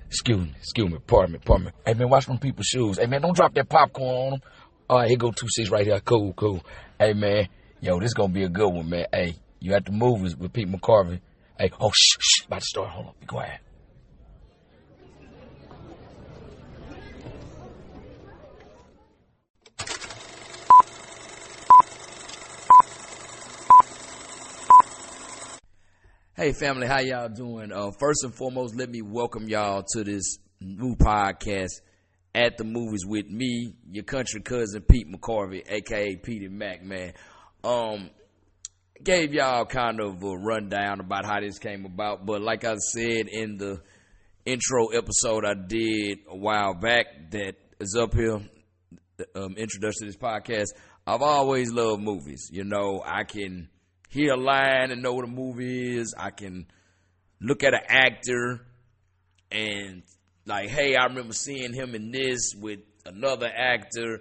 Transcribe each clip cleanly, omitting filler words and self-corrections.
Excuse me, pardon me. Hey, man, watch them people's shoes. Hey, man, don't drop that popcorn on them. All right, here go 2-6 right here. Cool. Hey, man, yo, this gonna be a good one, man. Hey, you at the movies with Pete McCorvey. Hey, oh, shh, about to start. Hold on, be quiet. Hey family, how y'all doing? First and foremost, let me welcome y'all to this new podcast, At the Movies with me, your country cousin Pete McCorvey, aka Pete Mac, man. Gave y'all kind of a rundown about how this came about, but like I said in the intro episode I did a while back that is up here, introduction to this podcast, I've always loved movies. You know, I can hear a line and know what a movie is. I can look at an actor and like, hey, I remember seeing him in this with another actor.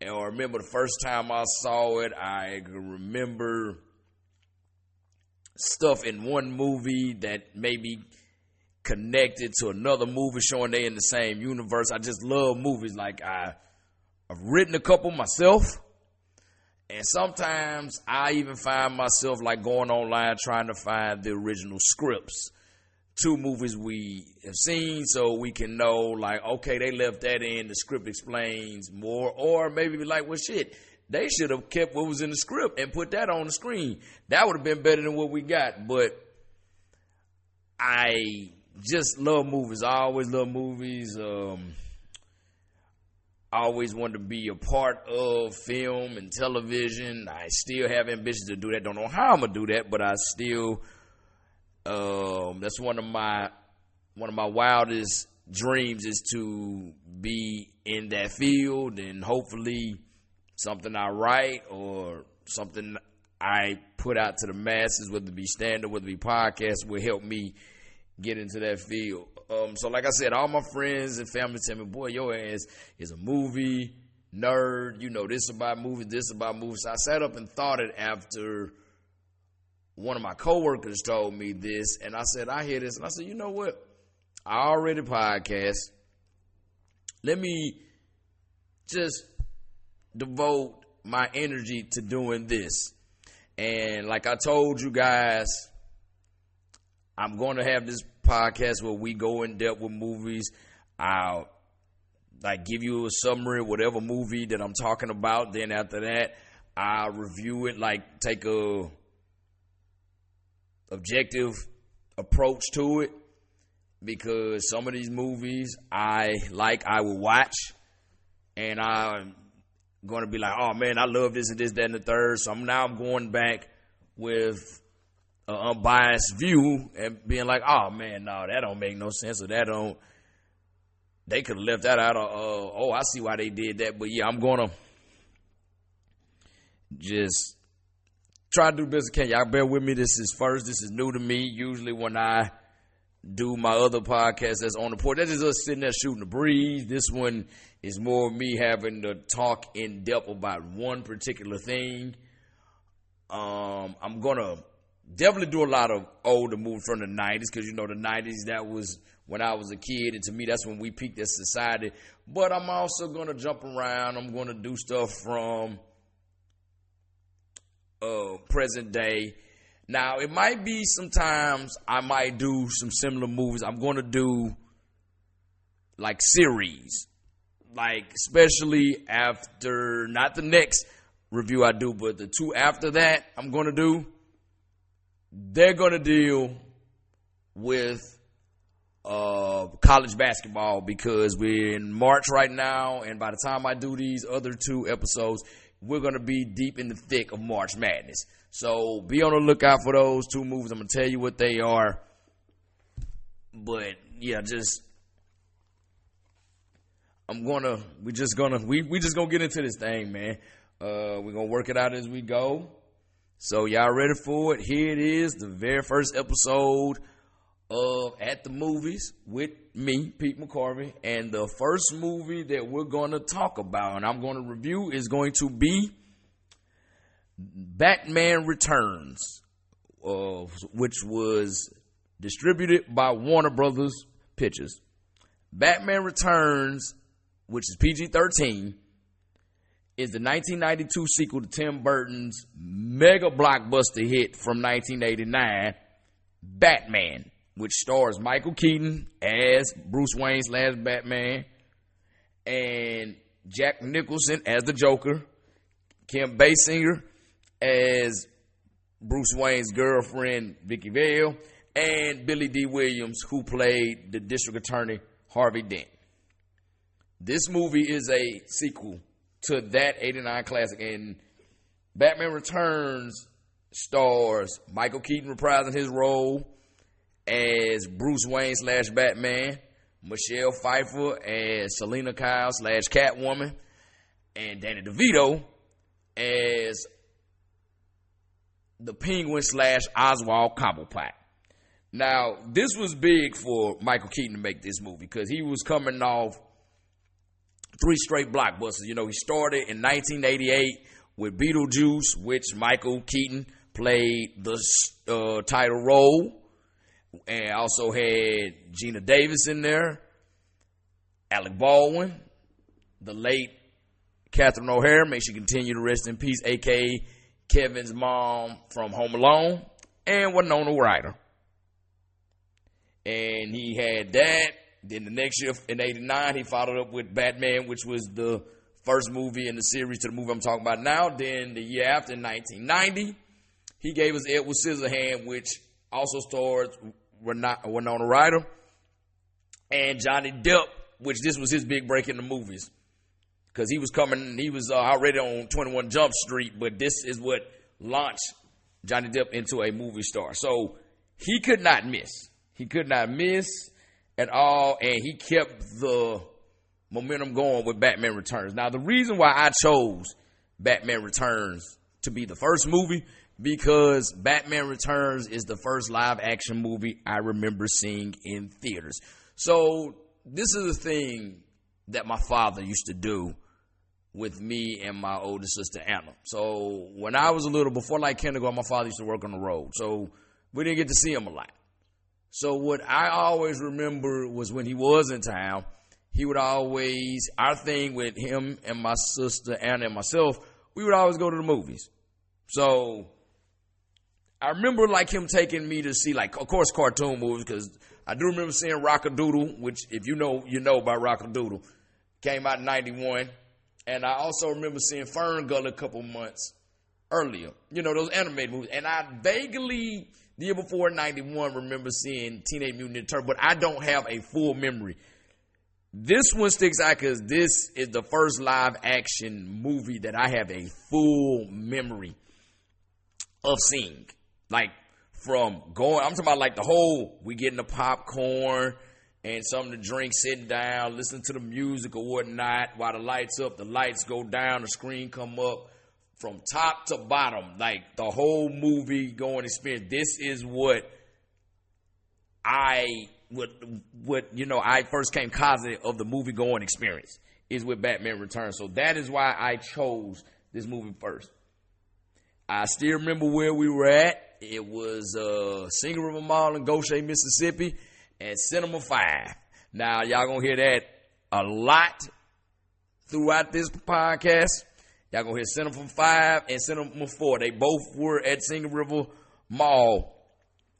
Or remember the first time I saw it, I can remember stuff in one movie that maybe connected to another movie showing they in the same universe. I just love movies. Like I've written a couple myself. And sometimes I even find myself like going online trying to find the original scripts to movies we have seen so we can know like, okay, they left that in, the script explains more, or maybe be like, well, shit, they should have kept what was in the script and put that on the screen. That would have been better than what we got. But I just love movies. I always love movies. I always wanted to be a part of film and television. I still have ambitions to do that. Don't know how I'm gonna do that, but I still that's one of my wildest dreams is to be in that field, and hopefully something I write or something I put out to the masses, whether it be stand-up, whether it be podcast, will help me get into that field. So like I said, all my friends and family tell me, boy, your ass is a movie nerd. You know this about movies, this about movies. So I sat up and thought it after one of my coworkers told me this. And I said, I hear this. And I said, you know what? I already podcast. Let me just devote my energy to doing this. And like I told you guys, I'm going to have this podcast where we go in depth with movies. I'll like give you a summary of whatever movie that I'm talking about. Then after that, I'll review it, like take a objective approach to it, because some of these movies I will watch, and I'm going to be like, oh man, I love this and this, that, and the third. So I'm going back with unbiased view and being like, oh man, no, that don't make no sense, or they could have left that out of I see why they did that. But yeah, I'm gonna just try to do the best I can. Y'all bear with me. This is new to me. Usually when I do my other podcast that's on the porch, that's just us sitting there shooting the breeze. This one is more me having to talk in depth about one particular thing. I'm gonna definitely do a lot of older movies from the 90s, because you know the 90s, that was when I was a kid, and to me that's when we peaked as society. But I'm also going to jump around. I'm going to do stuff from present day. Now it might be sometimes I might do some similar movies. I'm going to do like series, like especially after, not the next review I do, but the two after that I'm going to do. They're going to deal with college basketball, because we're in March right now, and by the time I do these other two episodes, we're going to be deep in the thick of March Madness. So be on the lookout for those two movies. I'm going to tell you what they are. But yeah, we just gonna get into this thing, man. We're going to work it out as we go. So y'all ready for it? Here it is, the very first episode of At the Movies with me, Pete McCorvey. And the first movie that we're going to talk about and I'm going to review is going to be Batman Returns, which was distributed by Warner Brothers Pictures. Batman Returns, which is PG-13, is the 1992 sequel to Tim Burton's mega blockbuster hit from 1989, Batman, which stars Michael Keaton as Bruce Wayne / Batman, and Jack Nicholson as the Joker, Kim Basinger as Bruce Wayne's girlfriend, Vicky Vale, and Billy D. Williams, who played the district attorney, Harvey Dent. This movie is a sequel to that 89 classic, and Batman Returns stars Michael Keaton reprising his role as Bruce Wayne / Batman, Michelle Pfeiffer as Selena Kyle / Catwoman, and Danny DeVito as the Penguin / Oswald Cobblepot. Now, this was big for Michael Keaton to make this movie because he was coming off 3 straight blockbusters. You know, he started in 1988 with Beetlejuice, which Michael Keaton played the title role, and also had Gina Davis in there, Alec Baldwin, the late Catherine O'Hara, may she continue to rest in peace, a.k.a. Kevin's mom from Home Alone, and Winona Ryder. And he had that. Then the next year, in 89, he followed up with Batman, which was the first movie in the series to the movie I'm talking about now. Then the year after, in 1990, he gave us Edward Scissorhands, which also stars Winona Ryder, and Johnny Depp, which this was his big break in the movies. Because he was already on 21 Jump Street, but this is what launched Johnny Depp into a movie star. So he could not miss. He could not miss at all, and he kept the momentum going with Batman Returns. Now, the reason why I chose Batman Returns to be the first movie, because Batman Returns is the first live-action movie I remember seeing in theaters. So this is a thing that my father used to do with me and my older sister Anna. So when I was a little, before like kindergarten, my father used to work on the road. So we didn't get to see him a lot. So what I always remember was when he was in town, he would always, our thing with him and my sister Anna and myself, we would always go to the movies. So I remember like him taking me to see, like, of course, cartoon movies, because I do remember seeing Rock-a-Doodle, which if you know about Rock-a-Doodle. Came out in 91. And I also remember seeing Fern Gully a couple months earlier. You know, those animated movies. And I vaguely, the year before, 91, remember seeing Teenage Mutant Ninja Turtles, but I don't have a full memory. This one sticks out because this is the first live-action movie that I have a full memory of seeing. Like, from going, I'm talking about like the whole, we getting the popcorn and something to drink, sitting down, listening to the music or whatnot, while the lights up, the lights go down, the screen come up, from top to bottom, like the whole movie going experience. This is what I first came cognizant of the movie going experience, is with Batman Returns. So that is why I chose this movie first. I still remember where we were at. It was Single River Mall in Goshen, Mississippi, and Cinema 5. Now, y'all gonna hear that a lot throughout this podcast. Y'all gonna hear Cinema 5 and Cinema 4. They both were at Single River Mall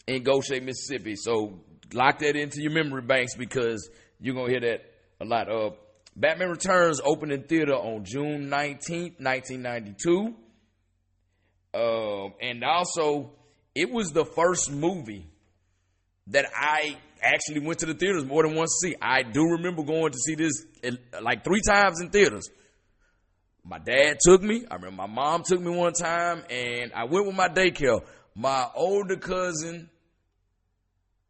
in Goshen, Mississippi. So lock that into your memory banks because you're gonna hear that a lot. Batman Returns opened in theater on June 19th, 1992. And also, it was the first movie that I actually went to the theaters more than once to see. I do remember going to see this like 3 times in theaters. My dad took me. I remember my mom took me one time, and I went with my daycare. My older cousin,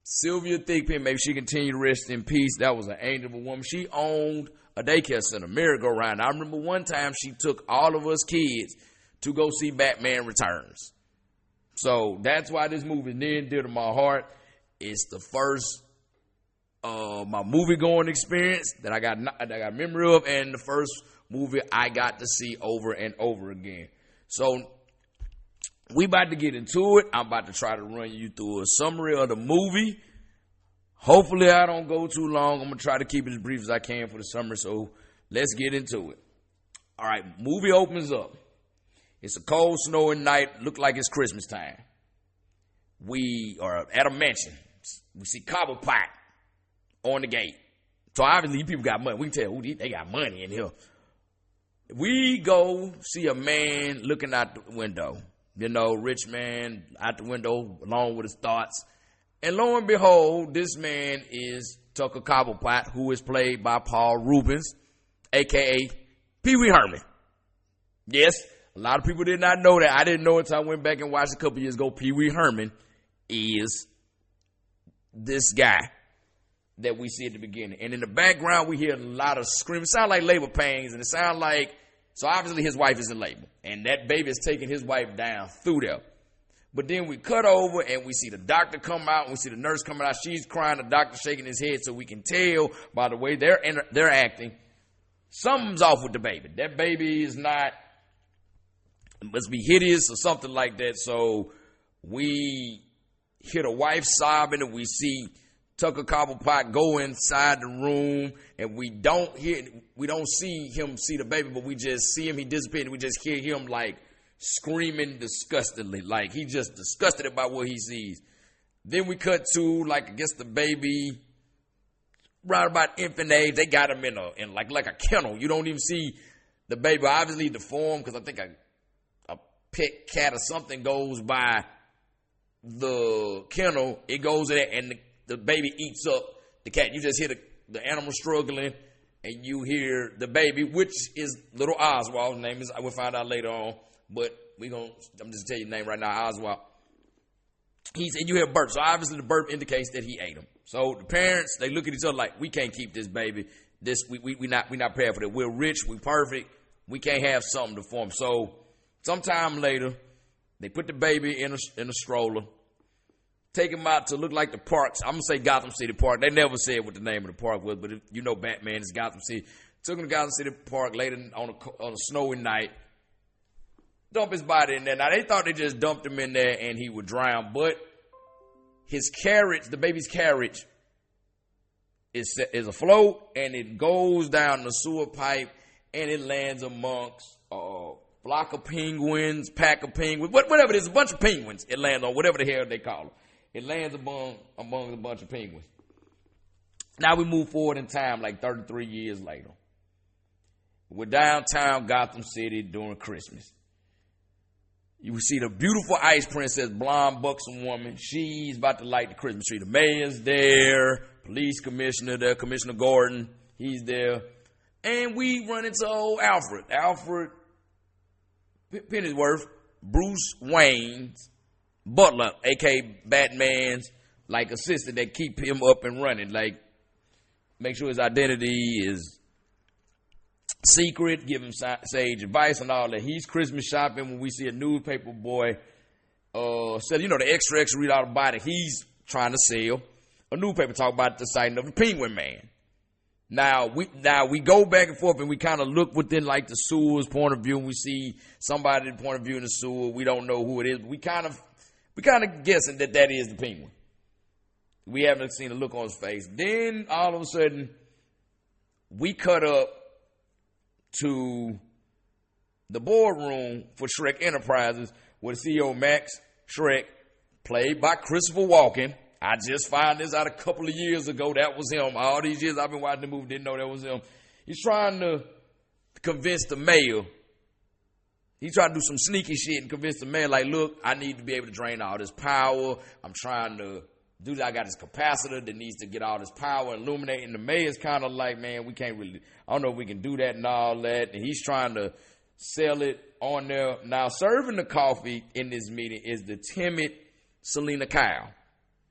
Sylvia Thigpen, maybe she continue to rest in peace. That was an angel of a woman. She owned a daycare center, merry-go-round. I remember one time she took all of us kids to go see Batman Returns. So that's why this movie is near and dear to my heart. It's the first my movie going experience that I got memory of, and the first movie I got to see over and over again. So we about to get into it. I'm about to try to run you through a summary of the movie. Hopefully I don't go too long. I'm going to try to keep it as brief as I can for the summer, so let's get into it. All right, movie opens up. It's a cold, snowing night. Look like it's Christmas time. We are at a mansion. We see Cobblepot on the gate. So obviously people got money. We can tell they got money in here. We go see a man looking out the window. You know, rich man out the window along with his thoughts. And lo and behold, this man is Tucker Cobblepot, who is played by Paul Reubens, a.k.a. Pee Wee Herman. Yes, a lot of people did not know that. I didn't know it until I went back and watched a couple years ago. Pee Wee Herman is this guy that we see at the beginning. And in the background, we hear a lot of screaming. It sounds like labor pains, and it sounds like, so obviously his wife is in labor. And that baby is taking his wife down through there. But then we cut over and we see the doctor come out, and we see the nurse coming out. She's crying, the doctor shaking his head, so we can tell by the way they're acting, something's off with the baby. That baby is not, must be hideous or something like that. So we hear the wife sobbing, and we see Tucker Cobblepot go inside the room, and we don't see him see the baby, but we just see him, he disappeared, and we just hear him like screaming disgustedly, like he just disgusted about what he sees. Then we cut to, like, I guess the baby right about infant age. They got him in like a kennel. You don't even see the baby obviously deformed, because I think a pet cat or something goes by the kennel. It goes in there, and the baby eats up the cat. You just hear the animal struggling, and you hear the baby, which is little Oswald's name. I will find out later on. But I'm just telling you the name right now, Oswald. And you hear a burp. So obviously the burp indicates that he ate him. So the parents, they look at each other like, we can't keep this baby. We not prepared for that. We're rich, we perfect. We can't have something to form. So sometime later, they put the baby in a stroller, take him out to look like the parks. I'm gonna say Gotham City Park. They never said what the name of the park was, but you know Batman is Gotham City. Took him to Gotham City Park later on a snowy night. Dump his body in there. Now, they thought they just dumped him in there and he would drown, but his carriage, the baby's carriage, is afloat, and it goes down the sewer pipe, and it lands amongst a flock of penguins, pack of penguins, whatever it is, a bunch of penguins it lands on, whatever the hell they call them. It lands among a bunch of penguins. Now we move forward in time, like 33 years later. We're downtown Gotham City during Christmas. You see the beautiful ice princess, blonde, buxom woman. She's about to light the Christmas tree. The mayor's there, police commissioner there, Commissioner Gordon, he's there. And we run into old Alfred. Alfred Pennyworth, Bruce Wayne's butler, a.k.a. Batman's, like, assistant that keep him up and running. Like, make sure his identity is secret, give him sage advice and all that. He's Christmas shopping when we see a newspaper boy sell, the extra read out about it. He's trying to sell a newspaper, talk about the sighting of the Penguin Man. Now we go back and forth, and we kind of look within like the sewer's point of view, and we see somebody's point of view in the sewer. We don't know who it is. We kind of guessing that is the Penguin. We haven't seen a look on his face. Then all of a sudden, we cut up to the boardroom for Shrek Enterprises, where the CEO Max Shrek, played by Christopher Walken. I just found this out a couple of years ago. That was him. All these years I've been watching the movie, didn't know that was him. He's trying to convince the mayor. He's trying to do some sneaky shit and convince the mayor, like, look, I need to be able to drain all this power. I'm trying to do that. I got this capacitor that needs to get all this power and illuminate. And the mayor's kind of like, man, we can't really, I don't know if we can do that and all that. And he's trying to sell it on there. Now, serving the coffee in this meeting is the timid Selena Kyle,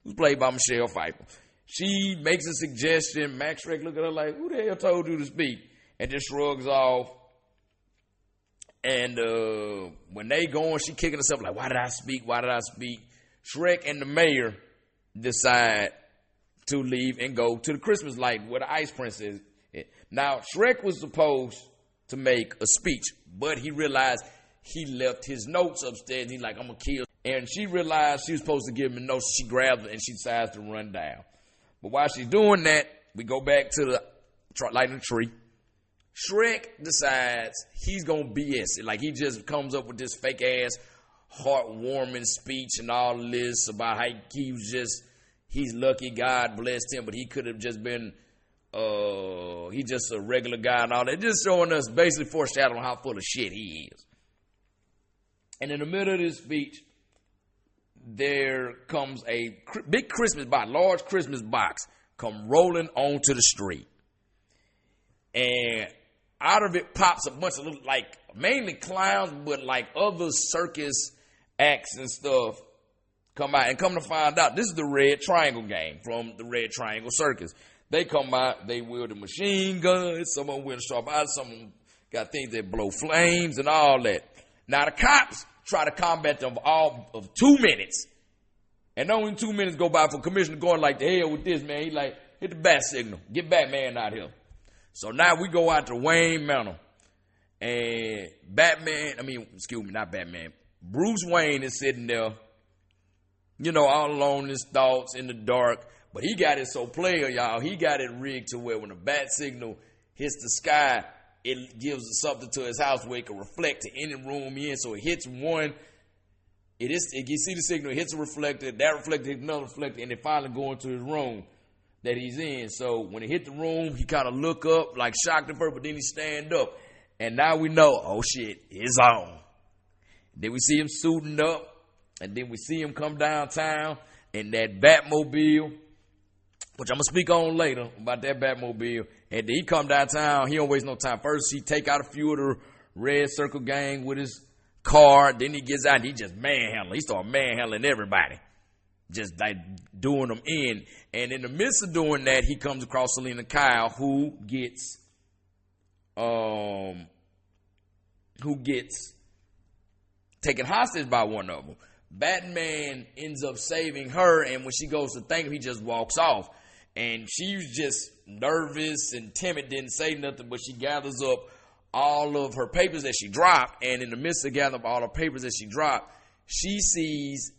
who's played by Michelle Pfeiffer. She makes a suggestion. Max Shrek look at her like, who the hell told you to speak? And just shrugs off. And when they going, she kicking herself like, why did I speak? Why did I speak? Shrek and the mayor decide to leave and go to the Christmas light where the ice prince is. Now, Shrek was supposed to make a speech, but he realized he left his notes upstairs. He's like, I'm going to kill. And she realized she was supposed to give him a note. She grabs it and she decides to run down. But while she's doing that, we go back to the lighting the tree. Shrek decides he's going to BS it. Like, he just comes up with this fake-ass, heartwarming speech and all this about how he's lucky, God blessed him, but he could have just been, he's just a regular guy and all that. Just showing us, basically foreshadowing how full of shit he is. And in the middle of this speech, there comes a big Christmas box, large Christmas box, come rolling onto the street. And out of it pops a bunch of little, like, mainly clowns, but like other circus acts and stuff come out. And come to find out, this is the Red Triangle Gang from the Red Triangle Circus. They come out, they wield the machine guns, some of them wield sharp eyes, some of them got things that blow flames and all that. Now the cops try to combat them for all of 2 minutes. And only 2 minutes go by for Commissioner going like, the hell with this, man. He like, hit the bat signal. Get Batman out here. So now we go out to Wayne Manor. And Bruce Wayne is sitting there, you know, all alone in his thoughts in the dark. But he got it so player, y'all. He got it rigged to where when the bat signal hits the sky, it gives something to his house where it can reflect to any room he in. So it hits one. You see the signal, it hits a reflector, that reflector hits another reflector, and it finally go into his room that he's in. So when it hit the room, he kind of look up, like shocked at first, but then he stand up. And now we know, oh shit, it's on. Then we see him suiting up, and then we see him come downtown in that Batmobile, which I'm going to speak on later about that Batmobile. And then he come downtown, he don't waste no time. First, he take out a few of the Red Circle Gang with his car. Then he gets out and he just manhandling. He start manhandling everybody. Just like doing them in. And in the midst of doing that, he comes across Selena Kyle, who gets taken hostage by one of them. Batman ends up saving her, and when she goes to thank him, he just walks off. And she's just nervous and timid, didn't say nothing, but she gathers up all of her papers that she dropped. And in the midst of gathering up all the papers that she dropped, she sees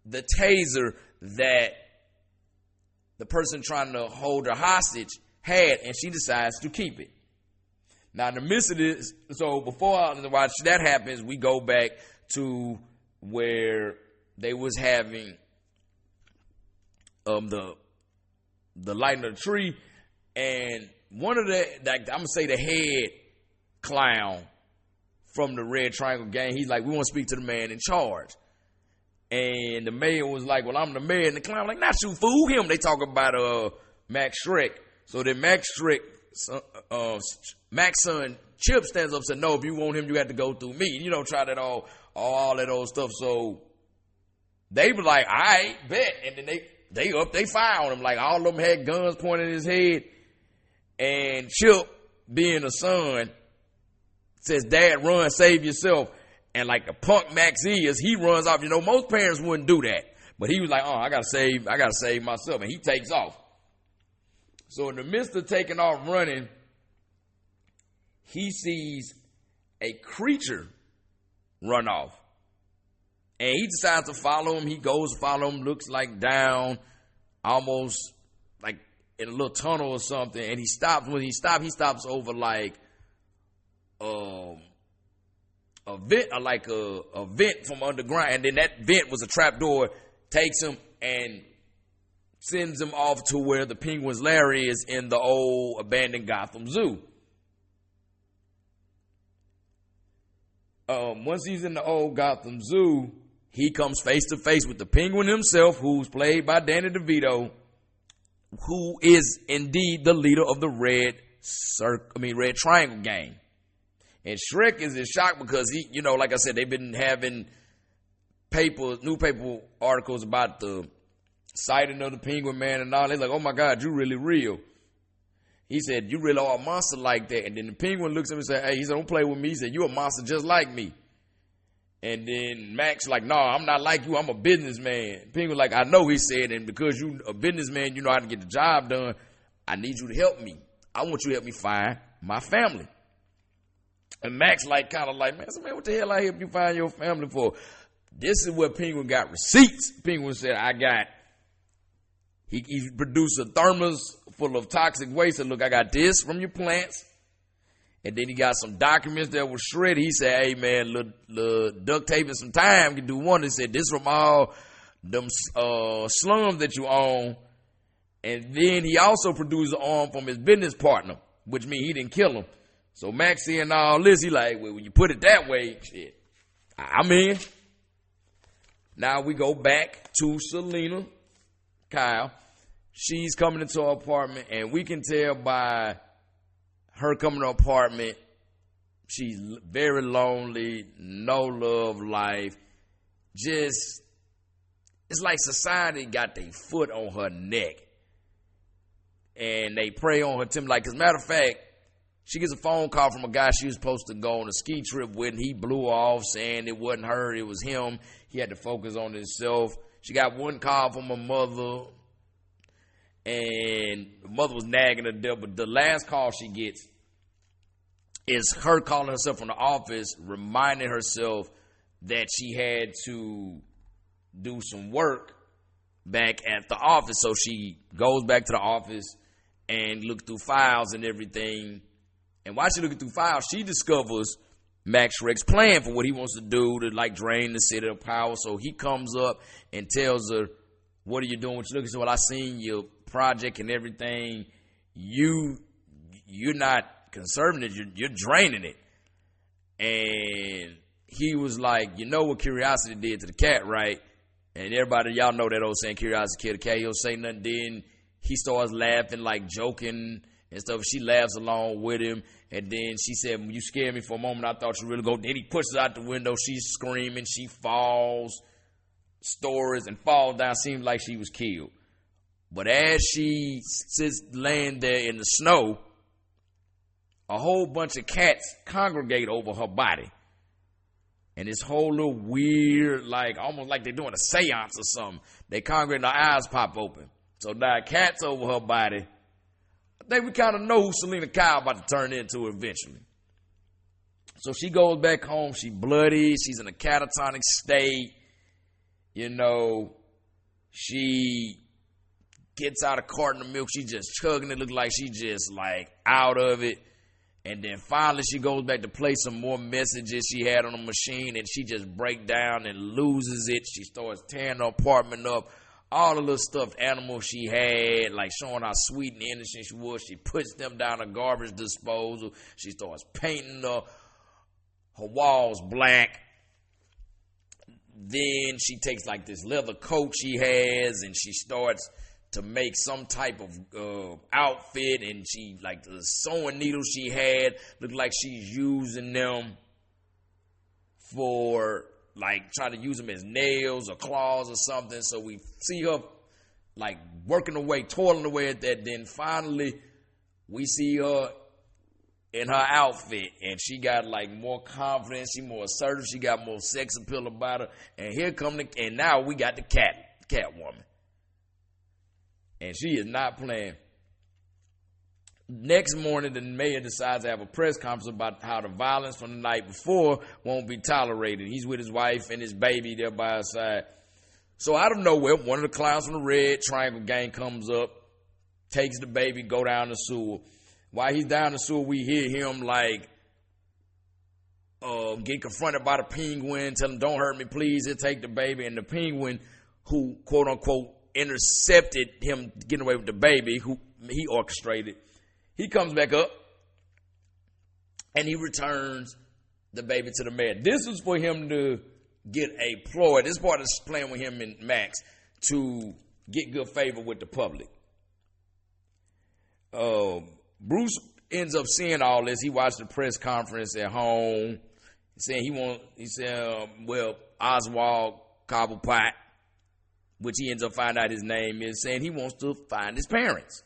the taser that the person trying to hold her hostage had, and she decides to keep it. Now, in the midst of this, so while that happens, we go back to where they was having the lighting of the tree, and one of the, like, I'm gonna say the head clown from the Red Triangle Gang, he's like, we want to speak to the man in charge. And the mayor was like, well, I'm the mayor. And the clown was like, not you, fool, him. They talk about Max Shrek. So then Max Shrek, Mac's son Chip stands up and said, no, if you want him, you have to go through me. You know, try that all that old stuff. So they were like, all right, bet. And then they fire on him. Like, all of them had guns pointed at his head. And Chip, being a son, says, Dad, run, save yourself. And like the punk Max is, he runs off. You know, most parents wouldn't do that. But he was like, I gotta save myself. And he takes off. So in the midst of taking off running, he sees a creature run off. And he decides to follow him. He goes to follow him, looks like down, almost like in a little tunnel or something. And he stops. When he stops over like a vent from underground, and then that vent was a trap door, takes him and sends him off to where the Penguin's lair is in the old abandoned Gotham Zoo. Once he's in the old Gotham Zoo, he comes face to face with the Penguin himself, who's played by Danny DeVito, who is indeed the leader of the Red Triangle Gang. And Shrek is in shock because he, you know, like I said, they've been having newspaper articles about the sighting of the Penguin Man and all. They're like, oh my God, you really real. He said, you really are a monster like that. And then the Penguin looks at him and said, hey, he said, don't play with me. He said, you a monster just like me. And then Max like, no, I'm not like you. I'm a businessman. Penguin like, I know, he said, and because you a businessman, you know how to get the job done. I need you to help me. I want you to help me find my family. And Max like, kind of like, man, what the hell I help you find your family for? This is where Penguin got receipts. Penguin said, I got He produced a thermos full of toxic waste. And look, I got this from your plants. And then he got some documents that were shredded. He said, hey, man, little duct tape and some time can do one. He said, this from all them slums that you own. And then he also produced an arm from his business partner, which means he didn't kill him. So Max seeing all this, he like, well, when you put it that way, shit, I'm in. Now we go back to Selena Kyle. She's coming into her apartment, and we can tell by her coming to her apartment, she's very lonely, no love life. Just, it's like society got their foot on her neck. And they prey on her Tim. Like, as a matter of fact, she gets a phone call from a guy she was supposed to go on a ski trip with, and he blew her off saying it wasn't her, it was him. He had to focus on himself. She got one call from her mother, and the mother was nagging her there. But the last call she gets is her calling herself from the office, reminding herself that she had to do some work back at the office. So she goes back to the office and looks through files and everything. And while she's looking through files, she discovers Max Schreck's plan for what he wants to do to like drain the city of power. So he comes up and tells her, what are you doing? What you looking? So, well, I seen your project and everything. You're not conserving it. You're draining it. And he was like, you know what curiosity did to the cat, right? And everybody, y'all know that old saying, curiosity killed the cat. He'll say nothing. Then he starts laughing, like joking and stuff. She laughs along with him. And then she said, you scared me for a moment. I thought you really go. Then he pushes out the window. She's screaming. She falls, stories, and falls down. Seems like she was killed. But as she sits laying there in the snow, a whole bunch of cats congregate over her body. And this whole little weird, like, almost like they're doing a seance or something. They congregate and their eyes pop open. So now cats over her body. I think we kind of know who Selena Kyle about to turn into eventually. So she goes back home. She bloody. She's in a catatonic state. You know, she gets out a carton of milk. She just chugging it. Look like she just like out of it. And then finally she goes back to play some more messages she had on the machine, and she just breaks down and loses it. She starts tearing her apartment up. All the little stuffed animals she had, like showing how sweet and innocent she was. She puts them down a garbage disposal. She starts painting her walls black. Then she takes like this leather coat she has, and she starts to make some type of outfit. And she, like the sewing needles she had, look like she's using them for like trying to use them as nails or claws or something. So we see her like working away, toiling away at that. Then finally we see her in her outfit, and she got like more confidence. She more assertive. She got more sex appeal about her. And here come and now we got the Catwoman. And she is not playing. Next morning, the mayor decides to have a press conference about how the violence from the night before won't be tolerated. He's with his wife and his baby there by his side. So out of nowhere, one of the clowns from the Red Triangle gang comes up, takes the baby, go down the sewer. While he's down the sewer, we hear him like get confronted by the Penguin, tell him, don't hurt me, please. He'll take the baby. And the Penguin, who quote unquote intercepted him getting away with the baby, who he orchestrated, he comes back up and he returns the baby to the mayor. This was for him to get a ploy. This part is playing with him and Max to get good favor with the public. Bruce ends up seeing all this. He watched the press conference at home, saying Oswald Cobblepot, which he ends up finding out his name is, saying he wants to find his parents.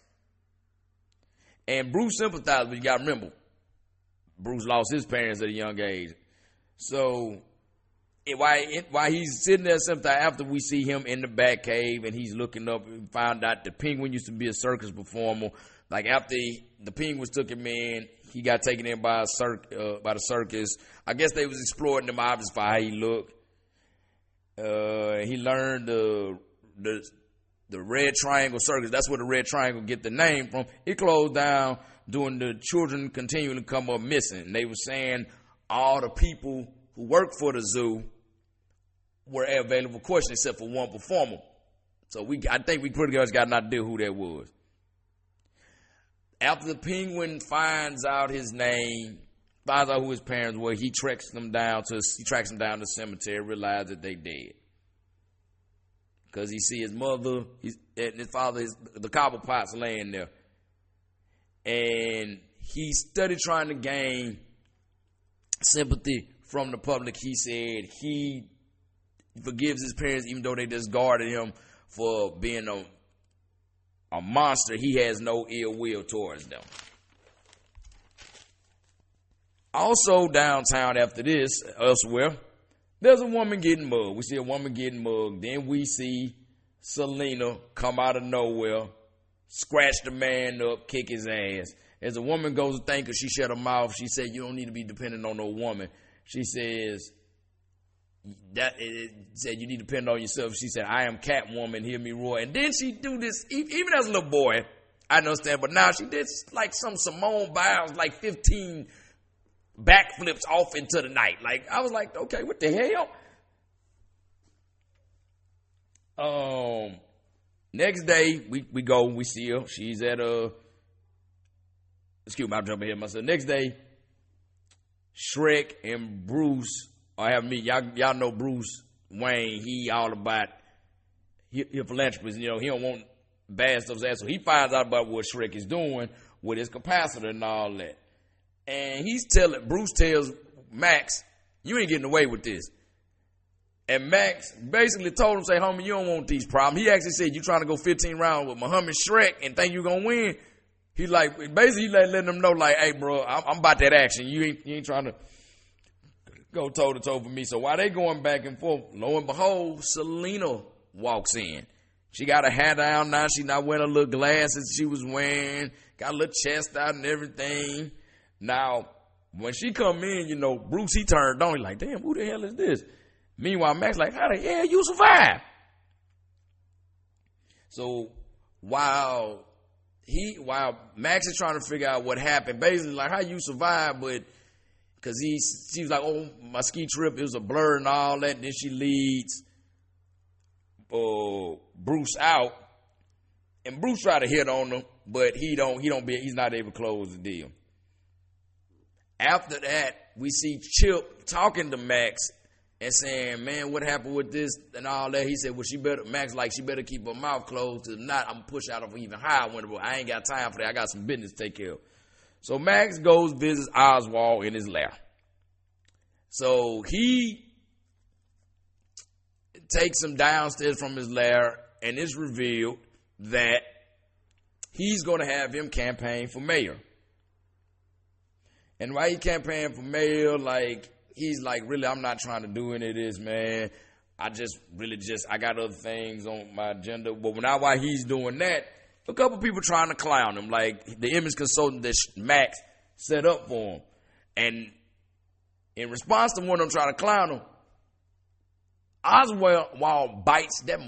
And Bruce sympathized, but you got to remember, Bruce lost his parents at a young age. So while he's sitting there sometime after, we see him in the Bat Cave, and he's looking up and found out the Penguin used to be a circus performer. Like after the Penguins took him in, he got taken in by the circus. I guess they was exploring him obviously for how he looked. He learned the the Red Triangle Circus. That's where the Red Triangle get the name from. It closed down during the children continuing to come up missing. And they were saying all the people who work for the zoo were available for question except for one performer. So I think we pretty much got an idea who that was. After the penguin finds out his name, finds out who his parents were, he tracks them down to the cemetery, realizes that they dead. Because he see his mother, his father, the Cobblepot's laying there. And he started trying to gain sympathy from the public. He said he forgives his parents even though they discarded him for being a monster. He has no ill will towards them. Also downtown after this, elsewhere, there's a woman getting mugged. We see a woman getting mugged. Then we see Selena come out of nowhere, scratch the man up, kick his ass. As the woman goes to thank her, she shut her mouth. She said, you don't need to be dependent on no woman. She says, you need to depend on yourself. She said, I am Catwoman, hear me roar. And then she do this, even as a little boy, I understand, but now she did like some Simone Biles, like 15 backflips off into the night. Like, I was like, okay, what the hell? Next day, we go, we see her. She's at excuse me, I'm jumping ahead myself. Next day, Shrek and Bruce are having me. Y'all know Bruce Wayne. He all about, he a philanthropist. You know, he don't want bad stuff. So he finds out about what Shrek is doing with his capacitor and all that. And Bruce tells Max, you ain't getting away with this. And Max basically told him, say, homie, you don't want these problems. He actually said, you trying to go 15 rounds with Muhammad Shrek and think you gonna win? He like, basically letting them know, like, hey, bro, I'm about that action. You ain't trying to go toe to toe for me. So while they going back and forth, lo and behold, Selena walks in. She got her hat down now. She not wearing her little glasses she was wearing. Got a little chest out and everything. Now, when she come in, you know, Bruce, he turned on. He like, damn, who the hell is this? Meanwhile, Max like, how the hell you survive? So while Max is trying to figure out what happened, basically like how you survive, but because she was like, oh, my ski trip, it was a blur and all that. And then she leads Bruce out, and Bruce tried to hit on him, but he's not able to close the deal. After that, we see Chip talking to Max and saying, man, what happened with this and all that? He said, well, she better keep her mouth closed. If not, I'm going to push out of an even higher window. I ain't got time for that. I got some business to take care of. So Max goes visits Oswald in his lair. So he takes him downstairs from his lair, and it's revealed that he's going to have him campaign for mayor. And while he campaigned for mayor, like, he's like, really, I'm not trying to do any of this, man. I got other things on my agenda. But while he's doing that, a couple people trying to clown him, like the image consultant that Max set up for him. And in response to one of them trying to clown him, Oswald bites that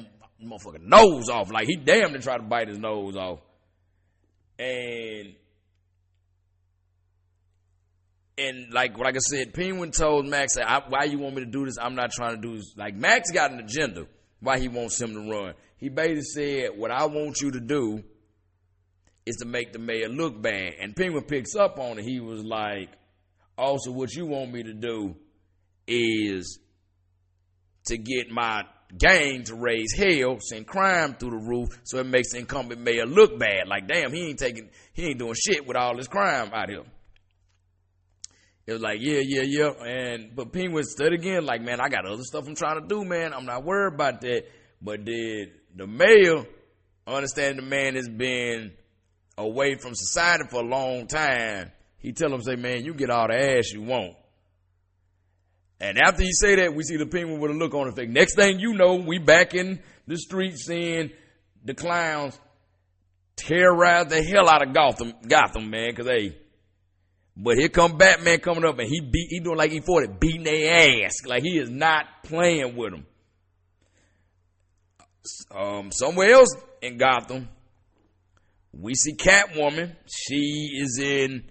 motherfucker nose off. Like, he damn near tried to bite his nose off. And like I said, Penguin told Max, why you want me to do this? I'm not trying to do this. Like, Max got an agenda why he wants him to run. He basically said, what I want you to do is to make the mayor look bad. And Penguin picks up on it. He was like, also, what you want me to do is to get my gang to raise hell, send crime through the roof, so it makes the incumbent mayor look bad. Like, damn, he ain't doing shit with all this crime out here. It was like, yeah. But Penguin said again, like, man, I got other stuff I'm trying to do, man. I'm not worried about that. But did the mayor understand the man has been away from society for a long time? He tell him, say, man, you get all the ass you want. And after he say that, we see the Penguin with a look on his face. Next thing you know, we back in the street seeing the clowns terrorize the hell out of Gotham, man, because but here come Batman coming up, and he doing like E40, beating their ass. Like, he is not playing with them. Somewhere else in Gotham, we see Catwoman. She is in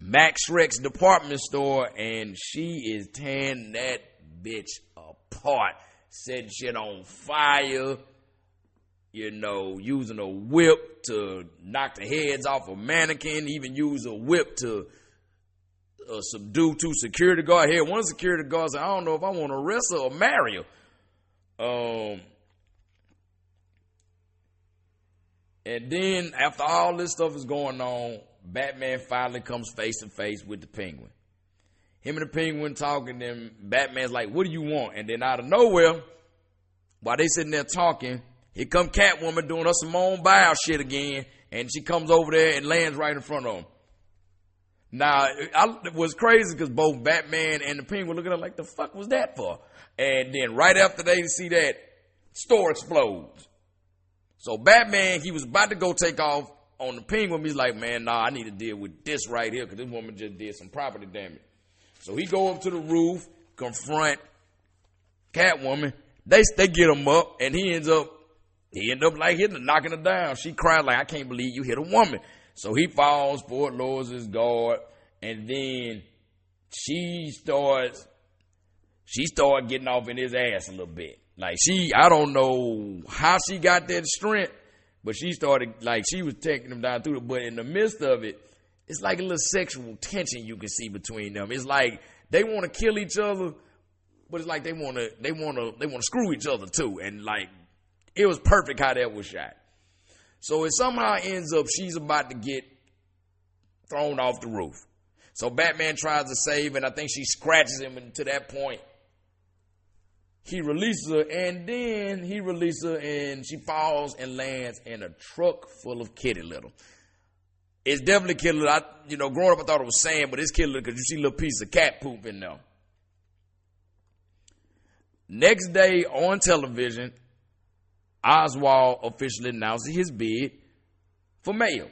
Max Shrek's department store, and she is tearing that bitch apart, setting shit on fire, using a whip to knock the heads off a mannequin, even use a whip to subdue two security guards. Here, one security guard said, I don't know if I want to arrest her or marry her. And then, after all this stuff is going on, Batman finally comes face to face with the Penguin. Him and the Penguin talking, and Batman's like, what do you want? And then out of nowhere, while they sitting there talking, here come Catwoman doing her Simone Biles shit again, and she comes over there and lands right in front of him. Now, it was crazy because both Batman and the Penguin looking at her like, the fuck was that for? And then right after they see that, store explodes. So Batman, he was about to go take off on the Penguin. He's like, man, nah, I need to deal with this right here because this woman just did some property damage. So he go up to the roof, confront Catwoman. They get him up, and he ends up like hitting her, knocking her down. She cries like, I can't believe you hit a woman. So he falls forward, lowers his guard, and then she starts getting off in his ass a little bit. Like I don't know how she got that strength, but she started, like, she was taking him down through it. But in the midst of it, it's like a little sexual tension you can see between them. It's like they want to kill each other, but it's like they want to screw each other too. And like, it was perfect how that was shot. So it somehow ends up she's about to get thrown off the roof. So Batman tries to save, and I think she scratches him, and to that point, he releases her, and then and she falls and lands in a truck full of kitty litter. It's definitely kitty litter. Growing up I thought it was sand, but it's kitty litter because you see a little piece of cat poop in there. Next day on television, Oswald officially announces his bid for mayor.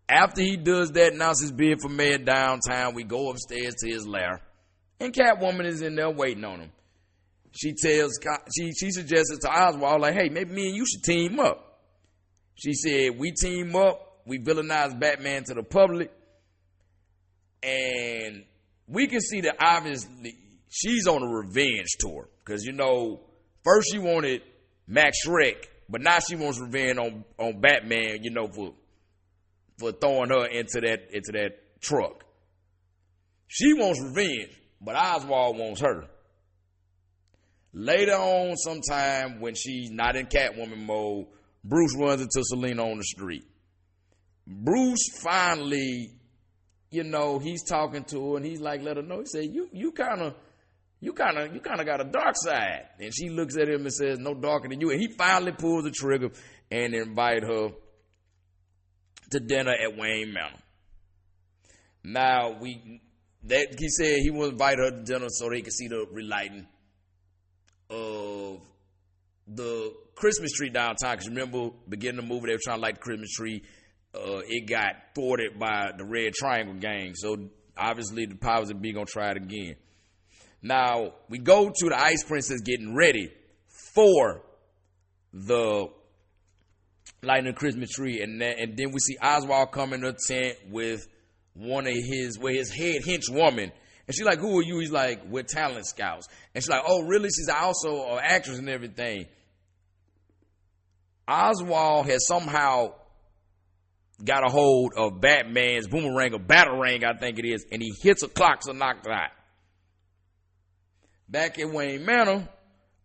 After he does that, announces his bid for mayor downtown, we go upstairs to his lair. And Catwoman is in there waiting on him. She suggests to Oswald, like, hey, maybe me and you should team up. She said, we team up, we villainize Batman to the public, and we can see that obviously she's on a revenge tour. Because, first she wanted Max Shrek, but now she wants revenge on Batman, for throwing her into that truck. She wants revenge. But Oswald wants her. Later on, sometime when she's not in Catwoman mode, Bruce runs into Selina on the street. Bruce finally, he's talking to her, and he's like, let her know. He said, you kind of got a dark side. And she looks at him and says, no darker than you. And he finally pulls the trigger and invite her to dinner at Wayne Manor. Now, he said he would invite her to dinner so they could see the relighting of the Christmas tree downtown. Because remember, beginning of the movie, they were trying to light the Christmas tree. It got thwarted by the Red Triangle gang. So obviously the powers that be going to try it again. Now, we go to the Ice Princess getting ready for the lighting the Christmas tree. And then we see Oswald come in the tent with his head henchwoman, and she's like, who are you? He's like, we're talent scouts. And she's like, oh really? She's also an actress and everything. Oswald has somehow got a hold of Batman's boomerang or batarang, I think it is, and he hits a clock to knock her out. Back at Wayne Manor,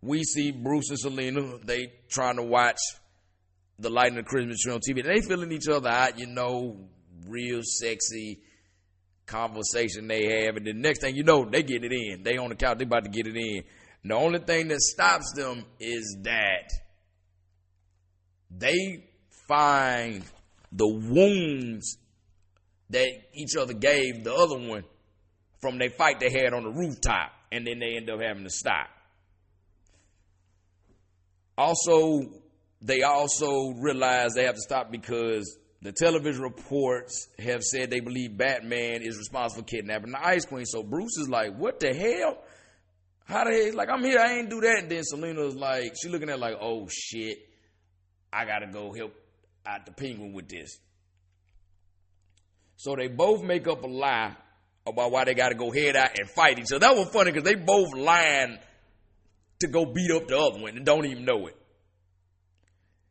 we see Bruce and Selina. They trying to watch the lighting of the Christmas tree on TV. And they feeling each other out, real sexy conversation they have, and the next thing you know, they get it in. They on the couch, they about to get it in. And the only thing that stops them is that they find the wounds that each other gave the other one from their fight they had on the rooftop, and then they end up having to stop. They also realize they have to stop because the television reports have said they believe Batman is responsible for kidnapping the Ice Queen. So Bruce is like, what the hell? how the hell, like, I'm here, I ain't do that. And then Selena's like, she looking at like, oh shit, I gotta go help out the Penguin with this. So they both make up a lie about why they gotta go head out and fight each other. That was funny because they both lying to go beat up the other one and don't even know it.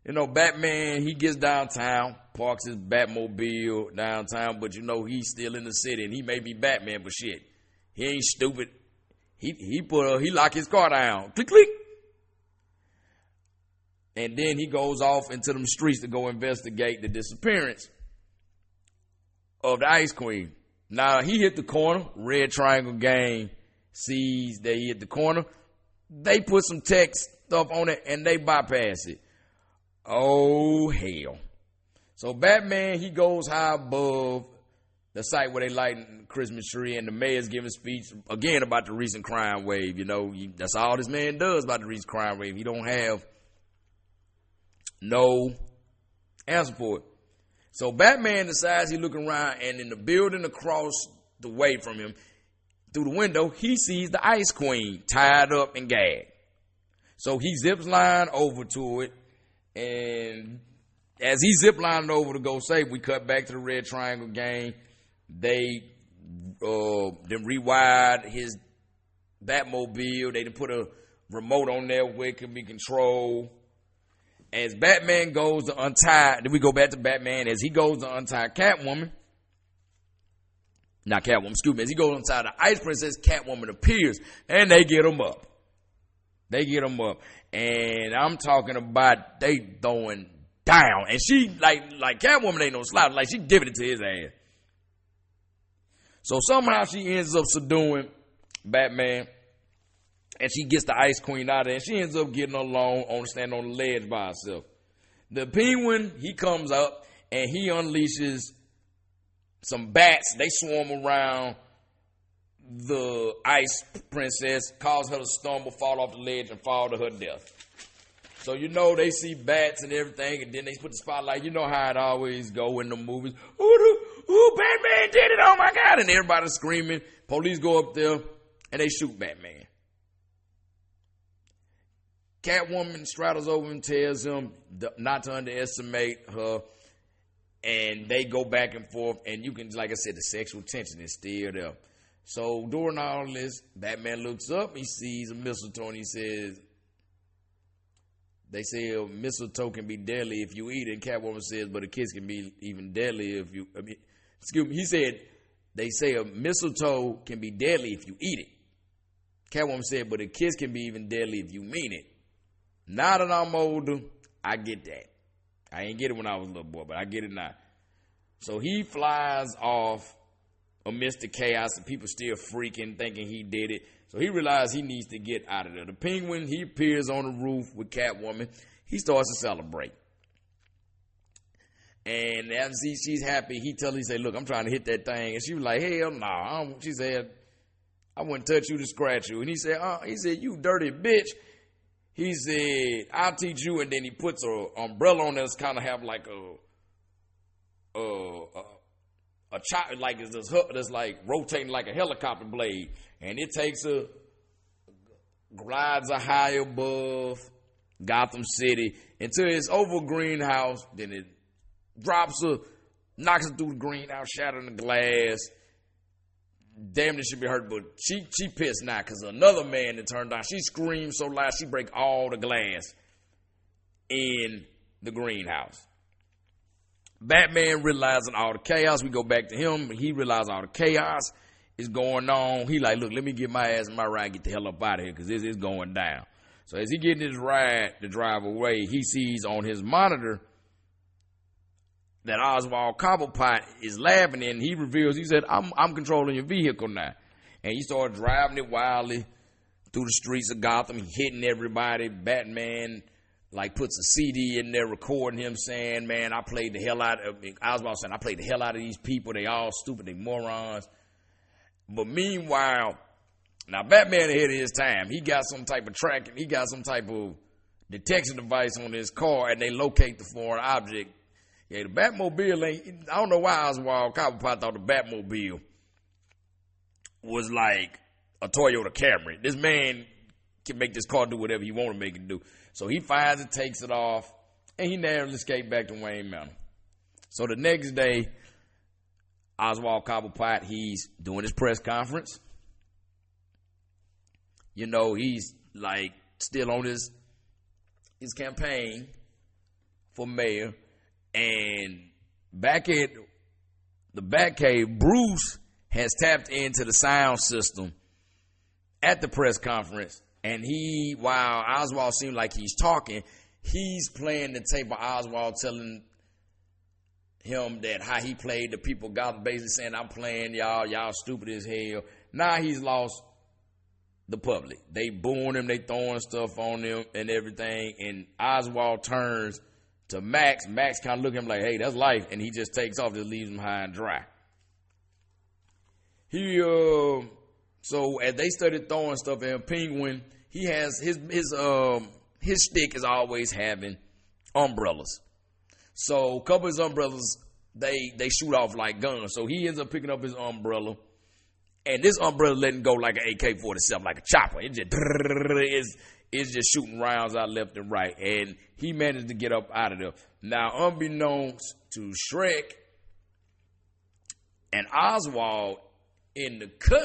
You know, Batman, he gets downtown, parks his Batmobile downtown, but you know, he's still in the city and he may be Batman, but shit, he ain't stupid. He lock his car down. Click, click. And then he goes off into them streets to go investigate the disappearance of the Ice Queen. Now, he hit the corner. Red Triangle Gang sees that he hit the corner. They put some text stuff on it and they bypass it. Oh, hell. So Batman, he goes high above the site where they lighting the Christmas tree, and the mayor's giving a speech again about the recent crime wave. You know, that's all this man does about the recent crime wave. He don't have no answer for it. So Batman decides he's looking around, and in the building across the way from him, through the window, he sees the Ice Queen tied up and gagged. So he zips line over to it, and as he zip lined over to go save, we cut back to the Red Triangle Gang. They then rewired his Batmobile. They done put a remote on there where it can be controlled. As Batman goes to untie, then we go back to Batman. As he goes to untie Catwoman, not Catwoman, excuse me. As he goes to untie the Ice Princess, Catwoman appears, and they get him up. They get him up, and I'm talking about they throwing down, and she like Catwoman ain't no slouch, like she giving it to his ass. So somehow she ends up subduing Batman, and she gets the Ice Queen out of there, and she ends up getting alone, standing on the ledge by herself. The Penguin, he comes up, and he unleashes some bats. They swarm around the Ice Princess, cause her to stumble, fall off the ledge, and fall to her death. So, you know, they see bats and everything, and then they put the spotlight. You know how it always go in the movies. Ooh, Batman did it, oh my God. And everybody's screaming. Police go up there, and they shoot Batman. Catwoman straddles over and tells him not to underestimate her, and they go back and forth, and you can, like I said, the sexual tension is still there. So during all this, Batman looks up, he sees a mistletoe, and he says, they say a mistletoe can be deadly if you eat it. And Catwoman says, but a kiss can be even deadly if you, excuse me, he said, they say a mistletoe can be deadly if you eat it. Catwoman said, but a kiss can be even deadly if you mean it. Now that I'm older, I get that. I ain't get it when I was a little boy, but I get it now. So he flies off amidst the chaos, and people still freaking, thinking he did it. So he realized he needs to get out of there. The Penguin, he appears on the roof with Catwoman. He starts to celebrate. And as she's happy, he say, look, I'm trying to hit that thing. And she was like, hell no. Nah. She said, I wouldn't touch you to scratch you. And he said, you dirty bitch. He said, I'll teach you. And then he puts an umbrella on that's kind of have like a chop, like that's like rotating like a helicopter blade. And it takes glides high above Gotham City until it's over a greenhouse. Then it drops her, knocks her through the greenhouse, shattering the glass. Damn, this should be hurt, but she pissed now because another man that turned down. She screamed so loud she break all the glass in the greenhouse. Batman realizing all the chaos. We go back to him. He realized all the chaos is going on. He like, look, let me get my ass in my ride and get the hell up out of here because this is going down. So as he get in his ride to drive away, he sees on his monitor that Oswald Cobblepot is laughing, and he reveals, he said, I'm controlling your vehicle now. And he started driving it wildly through the streets of Gotham, hitting everybody. Batman like puts a CD in there recording him saying, man, I played the hell out of, Oswald saying, I played the hell out of these people. They all stupid, they morons. But meanwhile, now Batman ahead of his time, he got some type of tracking, he got some type of detection device on his car, and they locate the foreign object. Yeah, the Batmobile ain't, I don't know why Oswald Cobblepot thought the Batmobile was like a Toyota Camry. This man can make this car do whatever he want to make it do. So he finds it, takes it off, and he narrowly escaped back to Wayne Manor. So the next day, Oswald Cobblepot, he's doing his press conference. You know, he's like still on his campaign for mayor. And back at the Batcave, Bruce has tapped into the sound system at the press conference. And while Oswald seemed like he's talking, he's playing the tape of Oswald telling him that how he played the people, God basically saying, I'm playing y'all stupid as hell. Now he's lost the public. They booing him, they throwing stuff on him and everything. And Oswald turns to Max. Max kind of look at him like, hey, that's life. And he just takes off, just leaves him high and dry. So as they started throwing stuff at him, Penguin, he has his stick is always having umbrellas. So a couple of his umbrellas, they shoot off like guns. So he ends up picking up his umbrella, and this umbrella letting go like an AK-47, like a chopper. It's just shooting rounds out left and right, and he managed to get up out of there. Now, unbeknownst to Shrek and Oswald, in the cut,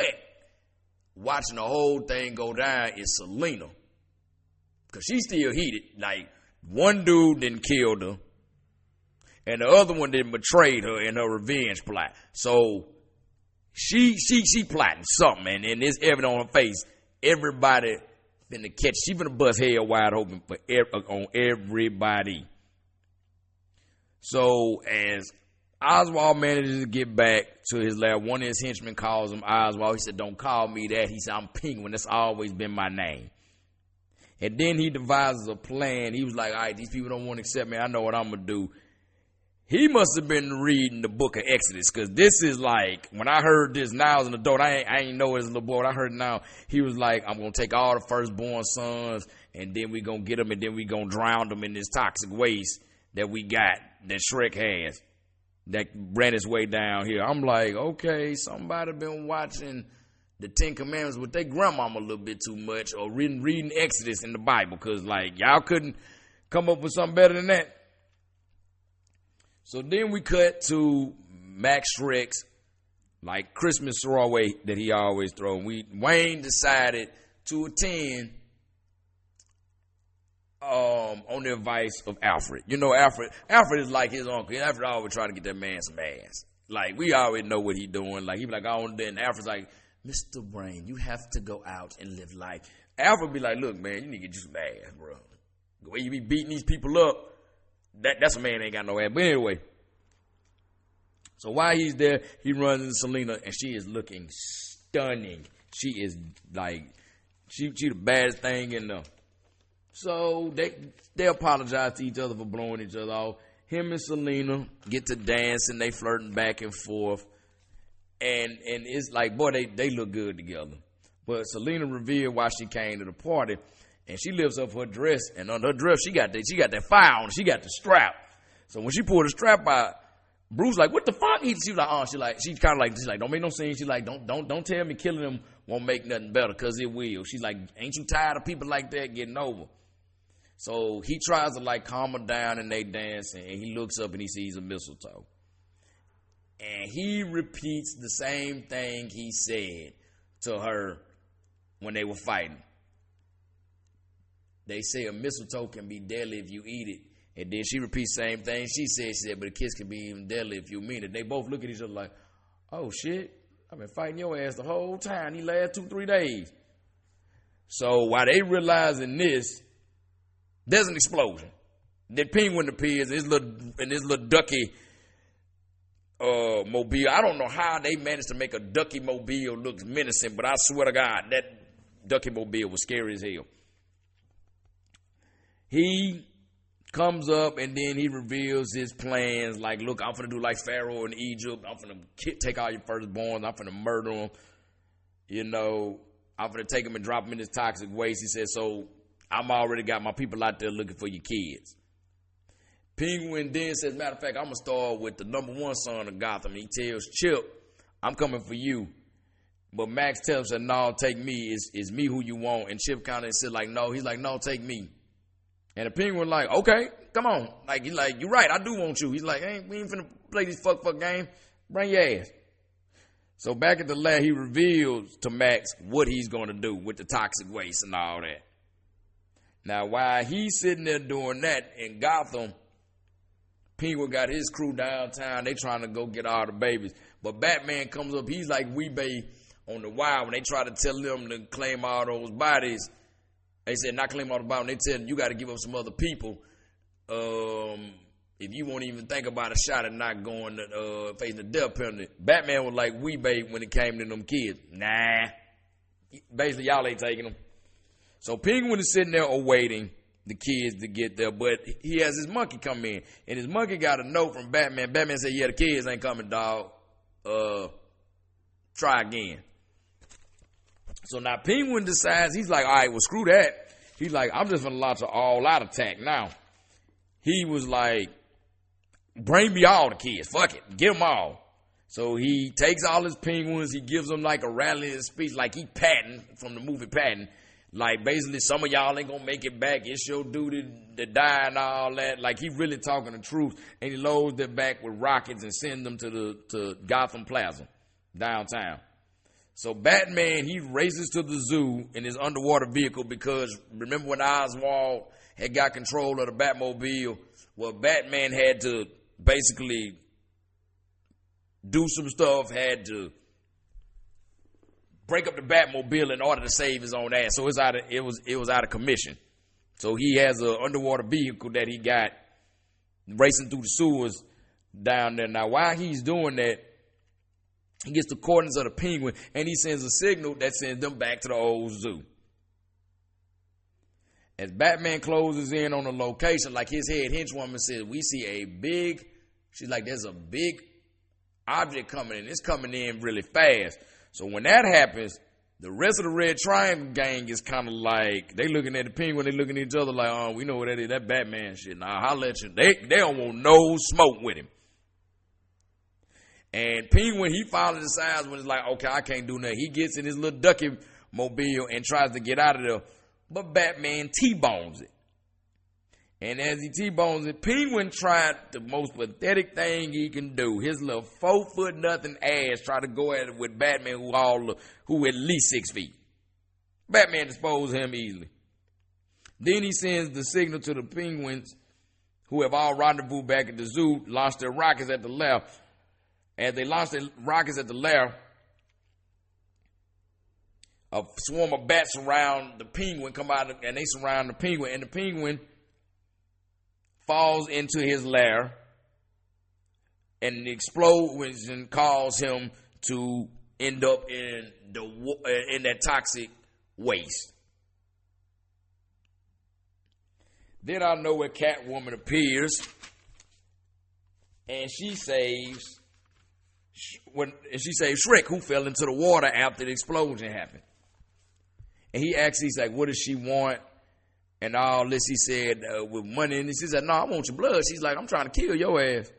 watching the whole thing go down is Selena, because she's still heated. Like, one dude didn't kill her, and the other one didn't betrayed her in her revenge plot. So she plotting something, and it's evident on her face. Everybody finna catch. She finna bust hell wide open on everybody. So as Oswald manages to get back to his lab, one of his henchmen calls him Oswald. He said, don't call me that. He said, I'm Penguin. That's always been my name. And then he devises a plan. He was like, all right, these people don't want to accept me. I know what I'm going to do. He must have been reading the book of Exodus, because this is like, when I heard this now as an adult, I ain't know as a little boy. When I heard it now, he was like, I'm going to take all the firstborn sons, and then we going to get them, and then we going to drown them in this toxic waste that we got, that Shrek has, that ran its way down here. I'm like, okay, somebody been watching the Ten Commandments with their grandmama a little bit too much, or reading Exodus in the Bible, because like, y'all couldn't come up with something better than that. So then we cut to Max Shrek's like Christmas throwaway that he always throw. Wayne decided to attend on the advice of Alfred. You know, Alfred is like his uncle. Alfred always trying to get that man some ass. Like, we already know what he doing. Like, he be like, oh, and then Alfred's like, Mr. Brain, you have to go out and live life. Alfred be like, look, man, you need to get you some ass, bro. The way you be beating these people up, that's a man ain't got no ass. But anyway, so while he's there, he runs into Selena, and she is looking stunning. She is like, she the baddest thing in there. So they apologize to each other for blowing each other off. Him and Selena get to dancing. They flirting back and forth. And it's like, boy, they look good together. But Selena revealed why she came to the party. And she lifts up her dress, and on her dress, she got that fire on. She got the strap. So when she pulled the strap out, Bruce like, what the fuck? She was like, oh, she's like, don't make no scene. She's like, don't tell me killing him won't make nothing better, because it will. She's like, ain't you tired of people like that getting over? So he tries to like calm her down, and they dance, and he looks up and he sees a mistletoe. And he repeats the same thing he said to her when they were fighting. They say a mistletoe can be deadly if you eat it. And then she repeats the same thing she said, but a kiss can be even deadly if you mean it. They both look at each other like, oh shit, I've been fighting your ass the whole time. These last 2-3 days. So while they realizing this, there's an explosion. The Penguin appears in this little ducky mobile. I don't know how they managed to make a ducky mobile look menacing, but I swear to God, that ducky mobile was scary as hell. He comes up, and then he reveals his plans. Like, look, I'm finna do like Pharaoh in Egypt. I'm finna take all your firstborns. I'm finna murder them. You know, I'm finna take them and drop them in this toxic waste. He said, so I'm already got my people out there looking for your kids. Penguin then says, matter of fact, I'm gonna start with the number one son of Gotham. He tells Chip, I'm coming for you. But Max tells her, no, take me. It's me who you want. And Chip kind of said, like, no. He's like, no, take me. And the Penguin like, okay, come on. Like, he's like, you're right, I do want you. He's like, hey, we ain't finna play this fuck game. Bring your ass. So back at the lab, he reveals to Max what he's going to do with the toxic waste and all that. Now, while he's sitting there doing that in Gotham, Penguin got his crew downtown. They trying to go get all the babies. But Batman comes up. He's like Weebay on the wire when they try to tell them to claim all those bodies. They said not claim all the bodies. They tell them you got to give up some other people. If you won't even think about a shot at not going to facing the death penalty. Batman was like Weebay when it came to them kids. Nah. Basically, y'all ain't taking them. So Penguin is sitting there awaiting the kids to get there, but he has his monkey come in, and his monkey got a note from Batman. Batman said, yeah, the kids ain't coming, dog. Try again. So now Penguin decides, he's like, all right, well, screw that. He's like, I'm just going to launch an all-out attack now. He was like, bring me all the kids. Fuck it. Get them all. So he takes all his penguins. He gives them like a rallying speech like he Patton from the movie Patton. Like basically some of y'all ain't going to make it back. It's your duty to die and all that. Like he really talking the truth. And he loads them back with rockets and sends them to Gotham Plaza downtown. So Batman, he races to the zoo in his underwater vehicle because remember when Oswald had got control of the Batmobile? Well, Batman had to basically do some stuff, had to break up the Batmobile in order to save his own ass. So it was out of commission. So he has an underwater vehicle that he got racing through the sewers down there. Now, while he's doing that, he gets the coordinates of the Penguin, and he sends a signal that sends them back to the old zoo. As Batman closes in on the location, like his head henchwoman says, we see she's like, there's a big object coming in. It's coming in really fast. So when that happens, the rest of the Red Triangle gang is kind of like, they looking at the Penguin, they looking at each other like, oh, we know what that is, that Batman shit. Nah, I'll let you. They don't want no smoke with him. And Penguin, he finally decides when it's like, okay, I can't do nothing. He gets in his little ducky mobile and tries to get out of there. But Batman T-bones it. And as he T-bones it, Penguin tried the most pathetic thing he can do. His little 4-foot-nothing ass tried to go at it with Batman who at least 6 feet. Batman disposed of him easily. Then he sends the signal to the Penguins who have all rendezvous back at the zoo, launched their rockets at the left. As they launch their rockets at the lair, a swarm of bats surround the Penguin, come out and they surround the Penguin, and the Penguin falls into his lair, and the explosion caused him to end up in that toxic waste. Then I know where Catwoman appears, and she saves Shrek, who fell into the water after the explosion happened. And he asked, he's like, what does she want? And all this, he said, with money. And she said, no, I want your blood. She's like, I'm trying to kill your ass.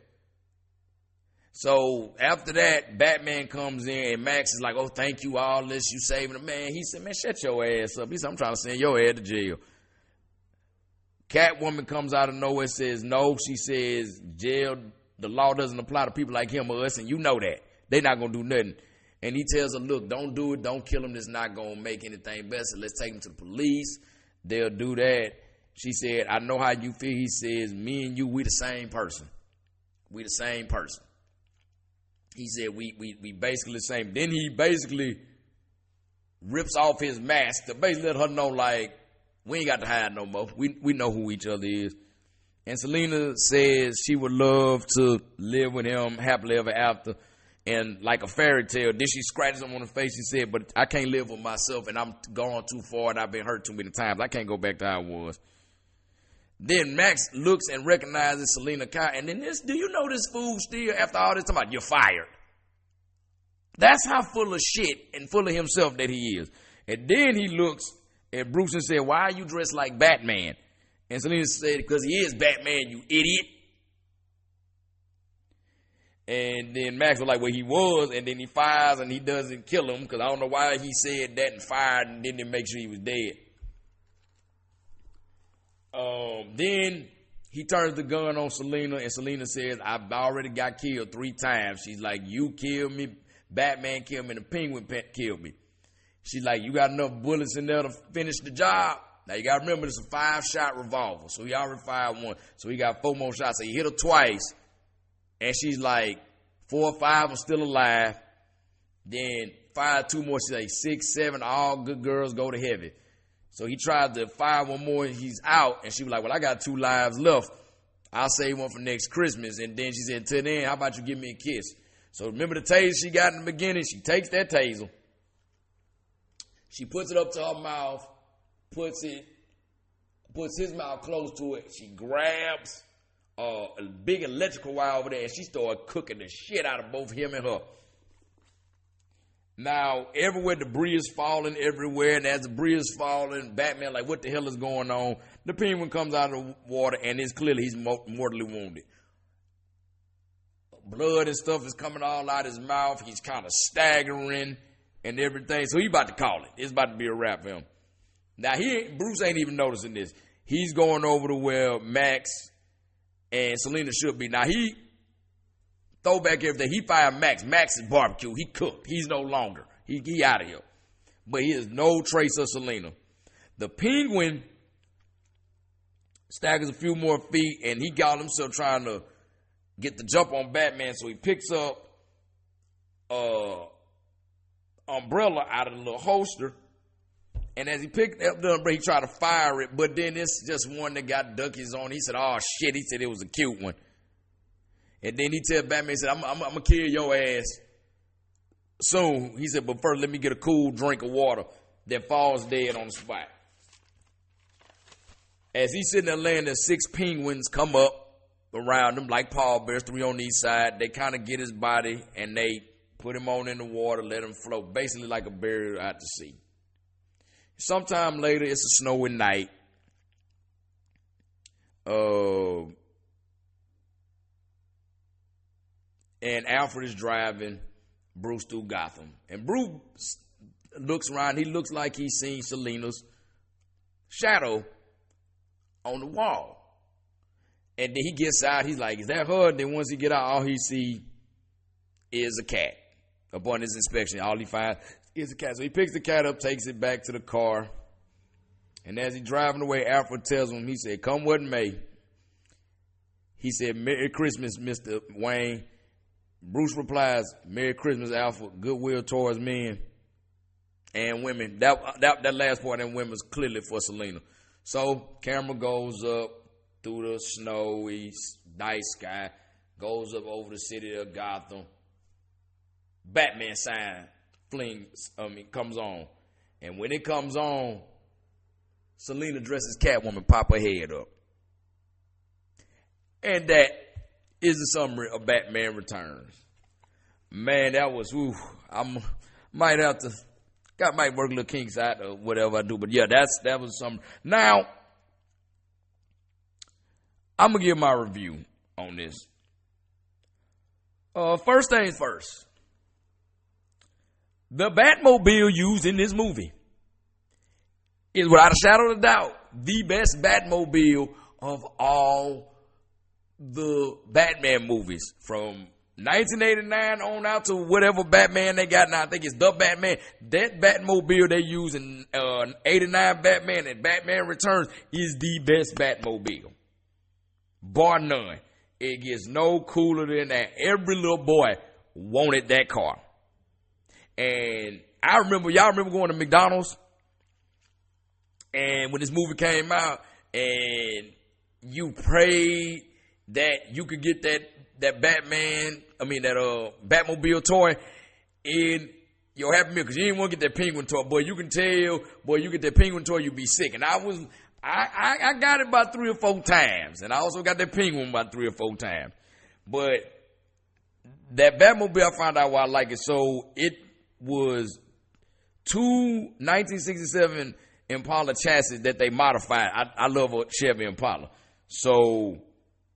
So after that, Batman comes in, and Max is like, oh, thank you, all this, you saving the man. He said, man, shut your ass up. He said, I'm trying to send your ass to jail. Catwoman comes out of nowhere and says, no. She says, jail, the law doesn't apply to people like him or us, and you know that. They're not going to do nothing. And he tells her, look, don't do it. Don't kill him. It's not going to make anything better. So let's take him to the police. They'll do that. She said, I know how you feel. He says, me and you, we the same person. We the same person. He said, we basically the same. Then he basically rips off his mask to basically let her know, like, we ain't got to hide no more. We know who each other is. And Selena says she would love to live with him happily ever after. And like a fairy tale, then she scratches him on the face. She said, but I can't live with myself, and I'm gone too far, and I've been hurt too many times. I can't go back to how I was. Then Max looks and recognizes Selena Kyle. And then do you know this fool still, after all this time, about, you're fired. That's how full of shit and full of himself that he is. And then he looks at Bruce and said, why are you dressed like Batman? And Selena said, because he is Batman, you idiot. And then Max was like, well, he was, and then he fires and he doesn't kill him because I don't know why he said that and fired and didn't make sure he was dead. Then he turns the gun on Selena, and Selena says, I've already got killed 3 times. She's like, you killed me, Batman killed me, and the Penguin killed me. She's like, you got enough bullets in there to finish the job? Now, you got to remember, it's a 5-shot revolver, so he already fired 1. So he got 4 more shots. So he hit her twice. And she's like, 4 or 5 are still alive. Then fired 2 more. She's like, 6, 7, all good girls go to heaven. So he tried to fire 1 more, and he's out. And she was like, well, I got 2 lives left. I'll save 1 for next Christmas. And then she said, till then, how about you give me a kiss? So remember the taser she got in the beginning? She takes that taser. She puts it up to her mouth, puts his mouth close to it. She grabs a big electrical wire over there, and she started cooking the shit out of both him and her. Now, everywhere debris is falling everywhere, and as debris is falling, Batman like, what the hell is going on? The Penguin comes out of the water, and it's clearly he's mortally wounded. Blood and stuff is coming all out his mouth. He's kind of staggering and everything. So he about to call it. It's about to be a wrap for him. Now, Bruce ain't even noticing this. He's going over to where Max and Selena should be. Now, he throw back everything. He fired Max. Max is barbecue. He cooked. He's no longer. He out of here. But he has no trace of Selena. The Penguin staggers a few more feet, and he got himself trying to get the jump on Batman. So he picks up umbrella out of the little holster. And as he picked up the umbrella, he tried to fire it. But then it's just one that got duckies on. He said, oh, shit. He said it was a cute one. And then he tell Batman, he said, I'm going to kill your ass soon. He said, but first let me get a cool drink of water. Then falls dead on the spot. As he's sitting there laying there, 6 penguins come up around him like pallbearers, 3 on each side. They kind of get his body and they put him on in the water, let him float, basically like a barrier out to sea. Sometime later, it's a snowy night. And Alfred is driving Bruce through Gotham. And Bruce looks around. He looks like he's seen Selena's shadow on the wall. And then he gets out. He's like, is that her? And then once he get out, all he see is a cat. Upon his inspection, all he finds is a cat. So he picks the cat up, takes it back to the car. And as he's driving away, Alfred tells him, he said, come what may. He said, Merry Christmas, Mr. Wayne. Bruce replies, Merry Christmas, Alfred. Goodwill towards men and women. That last part in women is clearly for Selena. So camera goes up through the snowy night sky, goes up over the city of Gotham. Batman sign comes on. And when it comes on, Selena dresses Catwoman, pop her head up. And that is the summary of Batman Returns. Man, that was, might have to, might work a little kinks out or whatever I do. But yeah, that was something. Now, I'm going to give my review on this. First things first. The Batmobile used in this movie is without a shadow of a doubt the best Batmobile of all the Batman movies from 1989 on out to whatever Batman they got now. I think it's the Batman. That Batmobile they use in 89 Batman and Batman Returns is the best Batmobile. Bar none. It gets no cooler than that. Every little boy wanted that car. And y'all remember going to McDonald's? And when this movie came out and you prayed that you could get that Batmobile toy in your Happy Meal because you didn't want to get that penguin toy. Boy, you can tell, you get that penguin toy, you be sick. And I got it about 3 or 4 times. And I also got that penguin about 3 or 4 times. But that Batmobile, I found out why I like it. So it was 2 1967 Impala chassis that they modified. I love a Chevy Impala. So,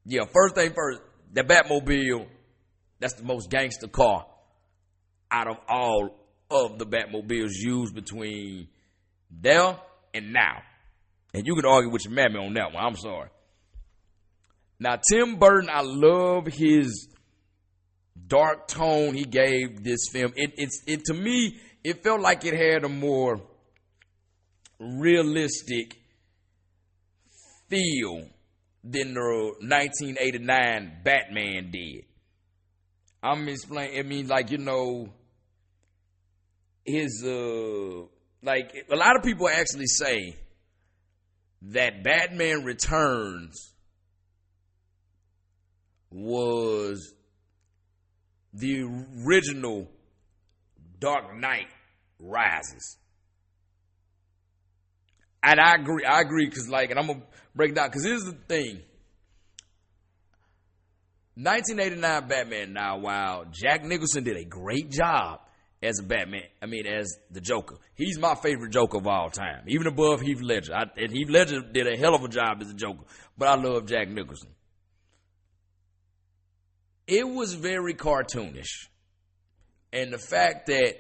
yeah, first thing first, the Batmobile, That's the most gangster car out of all of the Batmobiles used between there and now. And you can argue with your mammy on that one. I'm sorry. Now, Tim Burton, I love his dark tone he gave this film. It to me, it felt like it had a more realistic feel than the 1989 Batman did. I'm explaining. I mean, like, you know, his like a lot of people actually say that Batman Returns was the original Dark Knight Rises. And I agree, because, like, and I'm going to break it down, because here's the thing. 1989 Batman, now, while Jack Nicholson did a great job as a Batman, as the Joker. He's my favorite Joker of all time, even above Heath Ledger. And Heath Ledger did a hell of a job as a Joker, but I love Jack Nicholson. It was very cartoonish. And the fact that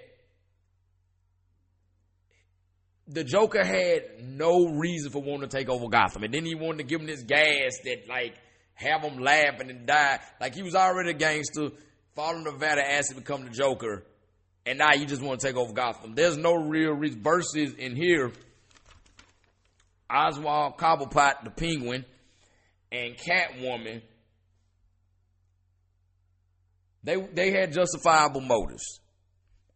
the Joker had no reason for wanting to take over Gotham. And then he wanted to give him this gas that, like, have him laughing and die. Like, he was already a gangster, fall in the vat of acid, become the Joker, and now you just want to take over Gotham. There's no real reason. Versus in here, Oswald Cobblepot, the Penguin, and Catwoman, they had justifiable motives.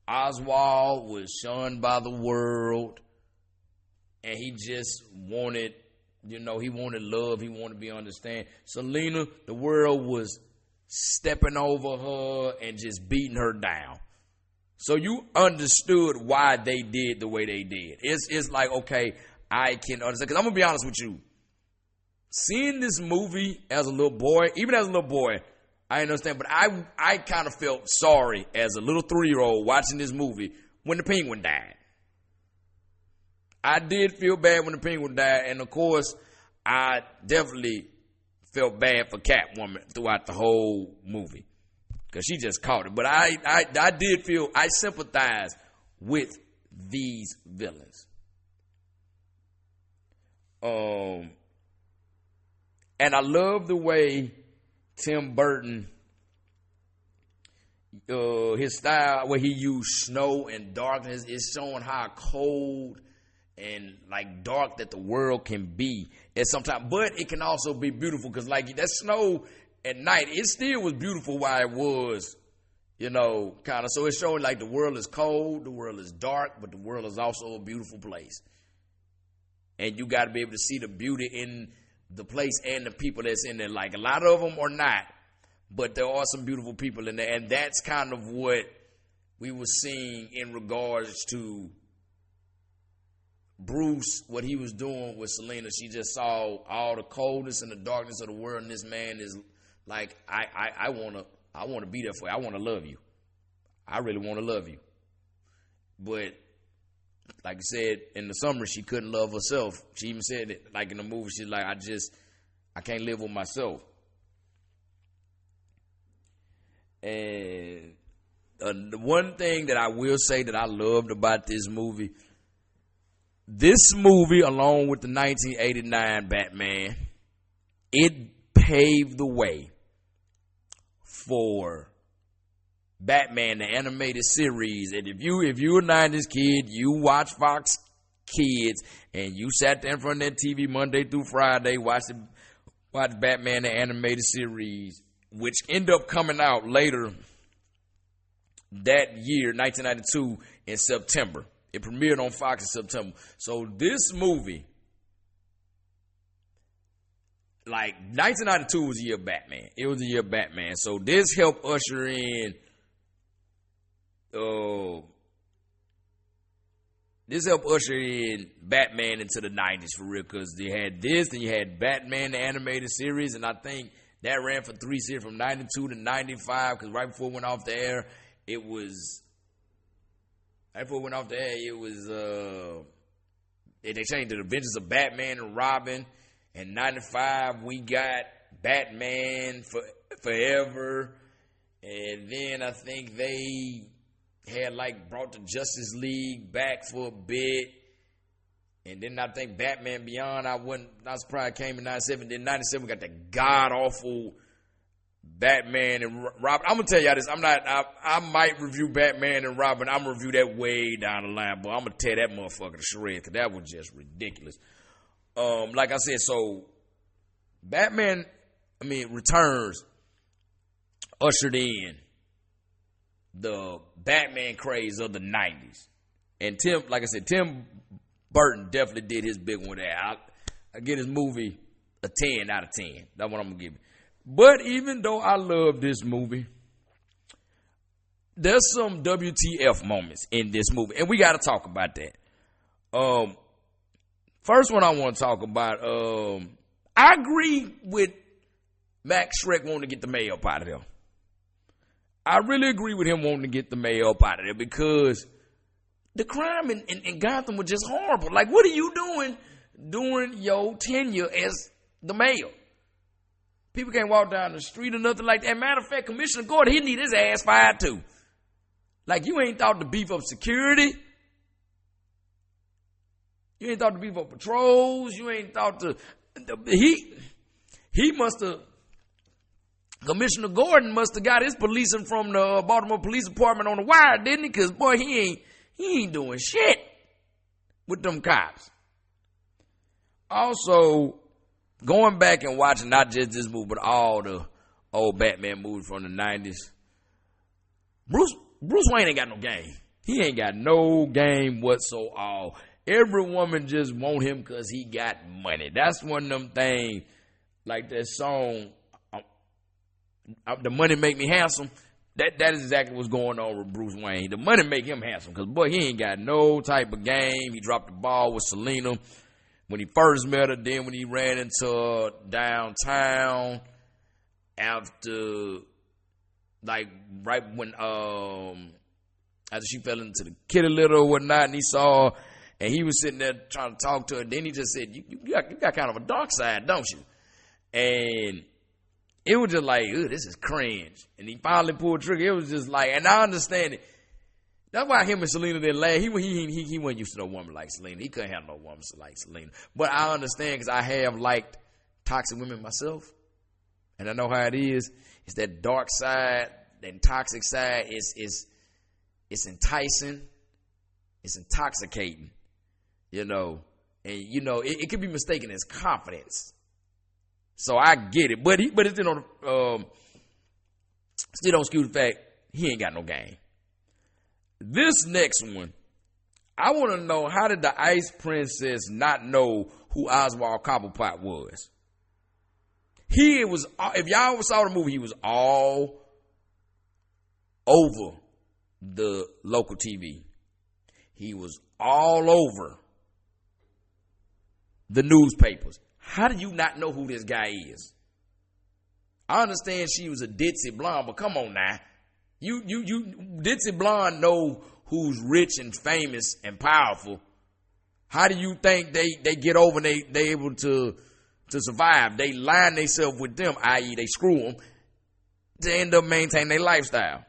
Oswald was shunned by the world, and he just wanted, he wanted love. He wanted to be understood. Selena, the world was stepping over her and just beating her down. So you understood why they did the way they did. It's like, okay, I can understand. Because I'm going to be honest with you. Seeing this movie as a little boy, even as a little boy, I understand. But I kind of felt sorry as a little 3-year-old watching this movie when the Penguin died. I did feel bad when the Penguin died. And, of course, I definitely felt bad for Catwoman throughout the whole movie, because she just caught it. But I did feel, I sympathize with these villains. And I love the way Tim Burton, his style, where he used snow and darkness, is showing how cold and, like, dark that the world can be at some time. But it can also be beautiful, because, like, that snow at night, it still was beautiful while it was, kind of. So it's showing, like, the world is cold, the world is dark, but the world is also a beautiful place. And you got to be able to see the beauty in the place and the people that's in there. Like, a lot of them are not, but there are some beautiful people in there. And that's kind of what we were seeing in regards to Bruce, what he was doing with Selena. She just saw all the coldness and the darkness of the world, and this man is like, I want to be there for you. I want to love you. I really want to love you. But like I said, in the summer, she couldn't love herself. She even said it, like, in the movie, she's like, I can't live with myself. And the one thing that I will say that I loved about this movie, along with the 1989 Batman, it paved the way for Batman, the animated series. And if you're a 90s kid, you watch Fox Kids, and you sat there in front of that TV Monday through Friday, watch Batman, the animated series, which ended up coming out later that year, 1992, in September. It premiered on Fox in September. So this movie, like, 1992 was the year of Batman. It was the year of Batman. So this helped usher in Batman into the 90s for real, because they had this, then you had Batman the animated series, and I think that ran for 3 series from 92 to 95, because right before it went off the air, they changed the Adventures of Batman and Robin. In 95, we got Batman Forever. And then I think they had like brought the Justice League back for a bit. And then I think Batman Beyond, I was surprised came in 97. Then 97 we got the god awful Batman and Robin. I'm gonna tell y'all this. I might review Batman and Robin. I'm gonna review that way down the line, but I'm gonna tear that motherfucker to shreds because that was just ridiculous. Like I said, so Batman, Returns ushered in the Batman craze of the 90s. And Tim Burton definitely did his big one there. I give this movie a 10 out of 10. That's what I'm going to give it. But even though I love this movie, there's some WTF moments in this movie. And we got to talk about that. First one I want to talk about, I agree with Max Schreck wanting to get the mayor up out of there. I really agree with him wanting to get the mayor up out of there because the crime in Gotham was just horrible. Like, what are you doing during your tenure as the mayor? People can't walk down the street or nothing like that. Matter of fact, Commissioner Gordon, he need his ass fired too. Like, you ain't thought to beef up security. You ain't thought to beef up patrols. You ain't thought to... He must have... Commissioner Gordon must have got his policing from the Baltimore Police Department on the wire, didn't he? Because, boy, he ain't doing shit with them cops. Also, going back and watching not just this movie, but all the old Batman movies from the 90s, Bruce Wayne ain't got no game. He ain't got no game whatsoever. Every woman just want him because he got money. That's one of them things, like that song, The Money Make Me Handsome. That is exactly what's going on with Bruce Wayne. The money make him handsome because, boy, he ain't got no type of game. He dropped the ball with Selena when he first met her, then when he ran into her downtown after, like, right when, after she fell into the kitty litter or whatnot, and he saw her, and he was sitting there trying to talk to her. Then he just said, you got kind of a dark side, don't you? And it was just like, this is cringe. And he finally pulled the trigger. It was just like, and I understand it. That's why him and Selena didn't last. He wasn't used to no woman like Selena. He couldn't handle no woman like Selena. But I understand because I have liked toxic women myself. And I know how it is. It's that dark side, that toxic side. It's enticing. It's intoxicating. And it could be mistaken as confidence. So I get it, but it still don't excuse the fact he ain't got no game. This next one, I want to know, how did the Ice Princess not know who Oswald Cobblepot was? If y'all saw the movie, he was all over the local TV. He was all over the newspapers. How do you not know who this guy is? I understand she was a ditzy blonde, but come on now. You ditzy blonde know who's rich and famous and powerful. How do you think they get over and they able to survive? They line themselves with them, i.e. they screw them, to end up maintaining their lifestyle.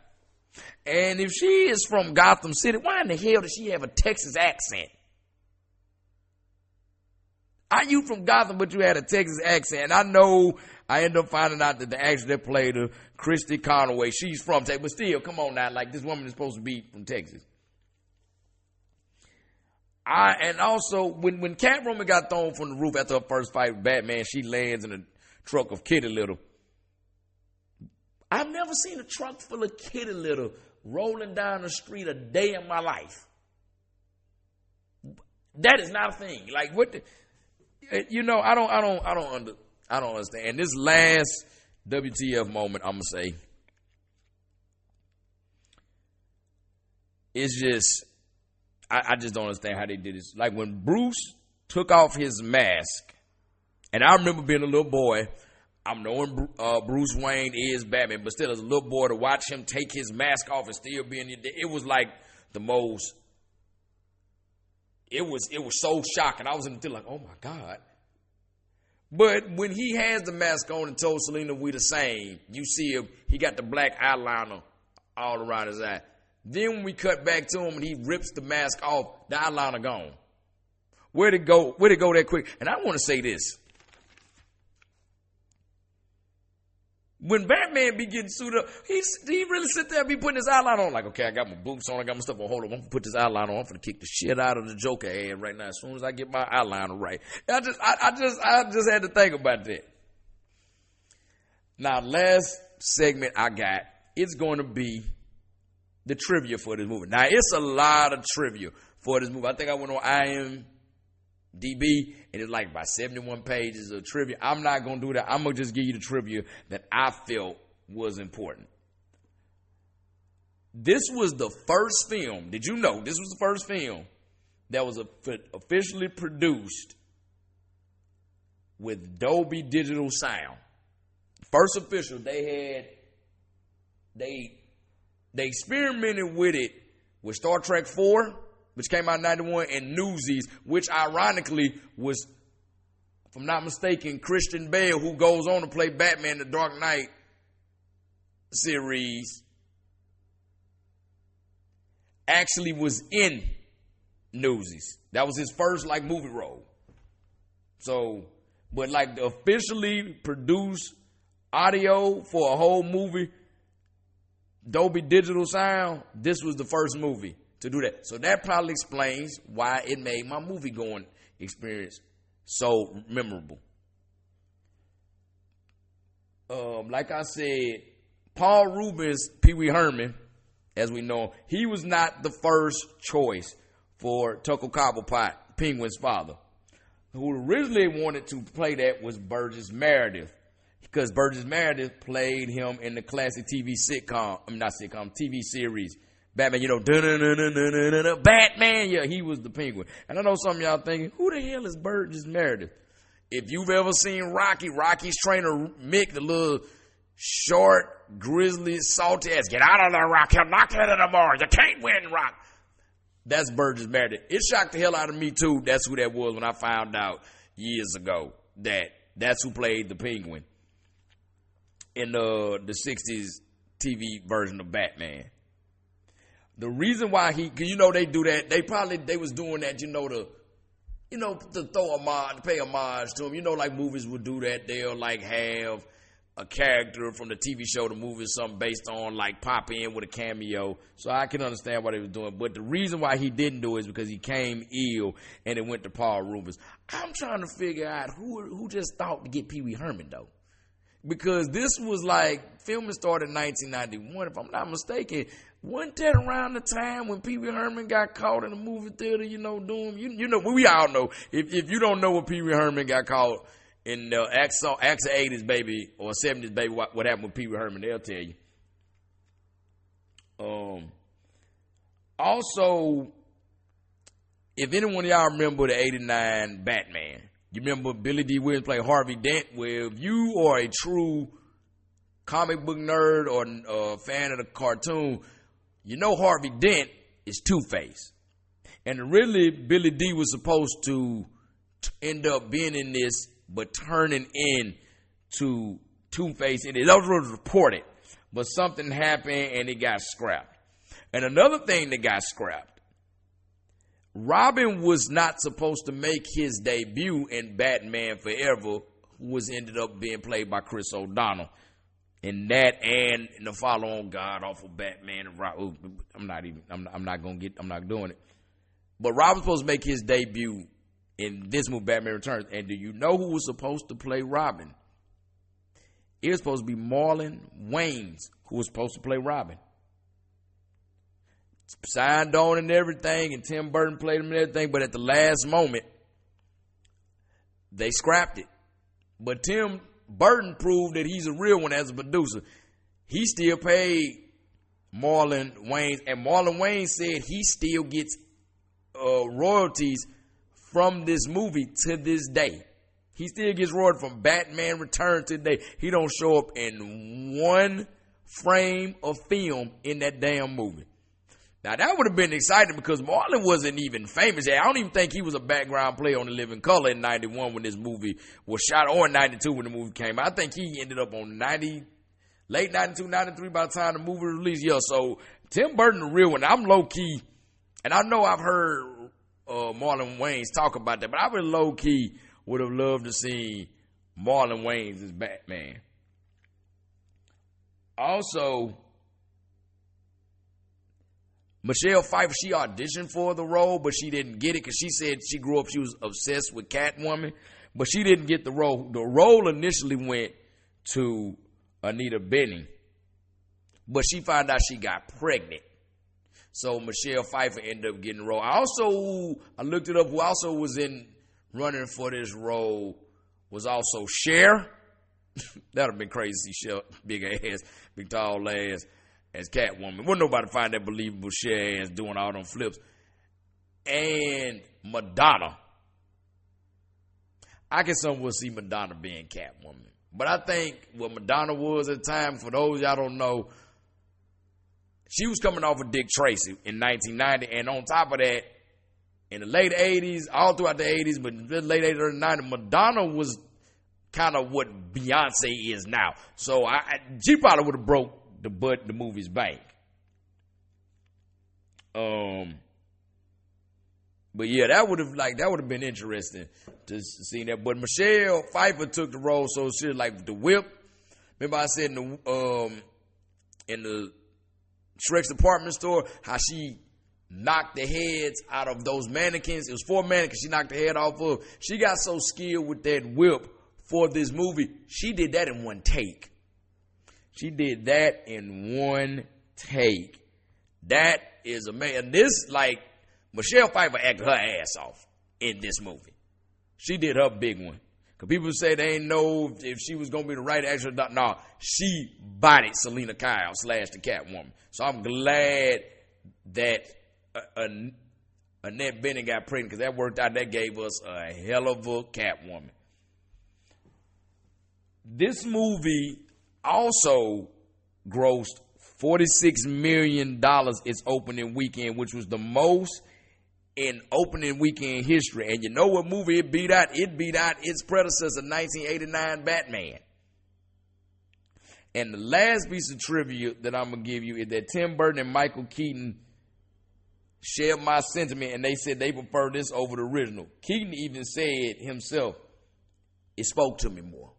And if she is from Gotham City, why in the hell does she have a Texas accent? Are you from Gotham, but you had a Texas accent? I know I ended up finding out that the actress that played her, Christy Conaway, she's from Texas. But still, come on now, like, this woman is supposed to be from Texas. And also, when Catwoman got thrown from the roof after her first fight with Batman, she lands in a truck of kitty litter. I've never seen a truck full of kitty litter rolling down the street a day in my life. That is not a thing. Like, what the... I don't understand. And this last WTF moment, I'm gonna say, it's just, I just don't understand how they did this. Like, when Bruce took off his mask, and I remember being a little boy, I'm knowing Bruce Wayne is Batman, but still as a little boy to watch him take his mask off and still being, it was like the most. It was so shocking. I was in the theater like, oh my God. But when he has the mask on and told Selena we the same, you see him, he got the black eyeliner all around his eye. Then when we cut back to him and he rips the mask off, the eyeliner gone. Where'd it go? Where'd it go that quick? And I want to say this. When Batman be getting suited up, he really sit there and be putting his eyeliner on. Like, okay, I got my boots on, I got my stuff on. Hold on, I'm gonna put this eyeliner on. I'm gonna kick the shit out of the Joker head right now. As soon as I get my eyeliner right, I just had to think about that. Now, last segment I got, it's going to be the trivia for this movie. Now, it's a lot of trivia for this movie. I think I went on IMDb, and it's like about 71 pages of trivia. I'm not going to do that. I'm going to just give you the trivia that I felt was important. This was the first film. Did you know this was the first film that was officially produced with Dolby Digital sound? First official. They experimented with it with Star Trek 4, which came out in 91, and Newsies, which ironically was, if I'm not mistaken, Christian Bale, who goes on to play Batman in the Dark Knight series, actually was in Newsies. That was his first movie role. So, but the officially produced audio for a whole movie, Dolby Digital sound, this was the first movie to do that. So that probably explains why it made my movie going experience so memorable. Like I said, Paul Rubens, Pee Wee Herman, as we know, he was not the first choice for Tucker Cobblepot, Penguin's father. Who originally wanted to play that was Burgess Meredith, because Burgess Meredith played him in the classic TV TV series, Batman, Batman, yeah, he was the Penguin. And I know some of y'all thinking, who the hell is Burgess Meredith? If you've ever seen Rocky, Rocky's trainer, Mick, the little short, grizzly, salty ass, get out of there, Rock, he'll knock you out of the bar, you can't win, Rock. That's Burgess Meredith. It shocked the hell out of me, too. That's who that was when I found out years ago that that's who played the Penguin in the 60s TV version of Batman. The reason why they do that, they was doing that, to throw homage, to pay homage to him. Movies would do that. They'll have a character from the TV show, the movie, something based on, pop in with a cameo. So I can understand what they were doing. But the reason why he didn't do it is because he came ill and it went to Paul Rubens. I'm trying to figure out who just thought to get Pee Wee Herman, though. Because this was filming started in 1991, if I'm not mistaken. Wasn't that around the time when Pee Wee Herman got caught in the movie theater, doing, we all know. If you don't know when Pee Wee Herman got caught in the acts of 80s, baby, or 70s, baby, what happened with Pee Wee Herman, they'll tell you. Also, if anyone of y'all remember the 89 Batman, you remember Billy D. Williams played Harvey Dent? Well, if you are a true comic book nerd or a fan of the cartoon, Harvey Dent is Two-Face. And originally, Billy D. was supposed to end up being in this, but turning into Two-Face. And it was reported, but something happened and it got scrapped. And another thing that got scrapped, Robin was not supposed to make his debut in Batman Forever, who ended up being played by Chris O'Donnell. In that and in the follow-on God awful Batman and Robin. I'm not doing it. But Robin was supposed to make his debut in this movie, Batman Returns. And do you know who was supposed to play Robin? It was supposed to be Marlon Wayans, who was supposed to play Robin. Signed on and everything, and Tim Burton played him and everything, but at the last moment, they scrapped it. But Tim Burton proved that he's a real one as a producer. He still paid Marlon Wayans, and Marlon Wayans said he still gets royalties from this movie to this day. He still gets royalties from Batman Returns today. He don't show up in one frame of film in that damn movie. Now, that would have been exciting because Marlon wasn't even famous yet. I don't even think he was a background player on The Living Color in 91 when this movie was shot, or in 92 when the movie came out. I think he ended up on late 92, 93 by the time the movie was released. Yeah, so Tim Burton, the real one. I'm low-key, and I know I've heard Marlon Wayans talk about that, but I really low-key would have loved to see Marlon Wayans as Batman. Also, Michelle Pfeiffer, she auditioned for the role, but she didn't get it because she said she grew up, she was obsessed with Catwoman, but she didn't get the role. The role initially went to Anita Bening, but she found out she got pregnant. So Michelle Pfeiffer ended up getting the role. I looked it up, who also was running for this role was also Cher. That would have been crazy to see Cher, big ass, big tall ass, as Catwoman. Wouldn't nobody find that believable Cher ass doing all them flips. And Madonna. I can somewhat see Madonna being Catwoman. But I think what Madonna was at the time, for those y'all don't know, she was coming off of Dick Tracy in 1990. And on top of that, in the late 80s, all throughout the 80s, but in the late 80s, early 90s, Madonna was kind of what Beyonce is now. So she probably would have broke the movie's bank. But yeah, that would have been interesting to see that. But Michelle Pfeiffer took the role, so she like the whip. Remember I said in the Shrek's department store how she knocked the heads out of those mannequins. It was 4 mannequins she knocked the head off of. She got so skilled with that whip for this movie. She did that in one take. That is amazing. This, like, Michelle Pfeiffer acted her ass off in this movie. She did her big one. Because people say they ain't know if she was going to be the right actress or not. No, she bodied Selena Kyle / the Catwoman. So I'm glad that Annette Bening got pregnant, because that worked out. That gave us a hell of a Catwoman. This movie also grossed $46 million its opening weekend, which was the most in opening weekend history. And you know what movie it beat out? It beat out its predecessor, 1989 Batman. And the last piece of trivia that I'm going to give you is that Tim Burton and Michael Keaton shared my sentiment, and they said they prefer this over the original. Keaton even said himself, it spoke to me more.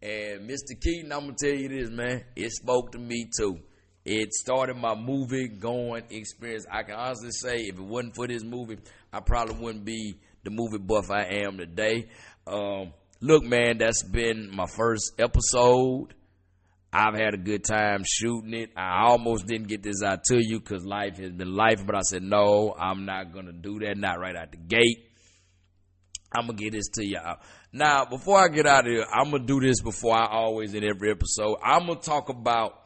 And Mr. Keaton, I'm going to tell you this, man, it spoke to me too. It started my movie going experience. I can honestly say if it wasn't for this movie, I probably wouldn't be the movie buff I am today. Look, man, that's been my first episode. I've had a good time shooting it. I almost didn't get this out to you because life has been life, but I said, no, I'm not going to do that, not right out the gate. I'm going to get this to y'all. Now, before I get out of here, I'm going to do this before I always in every episode. I'm going to talk about,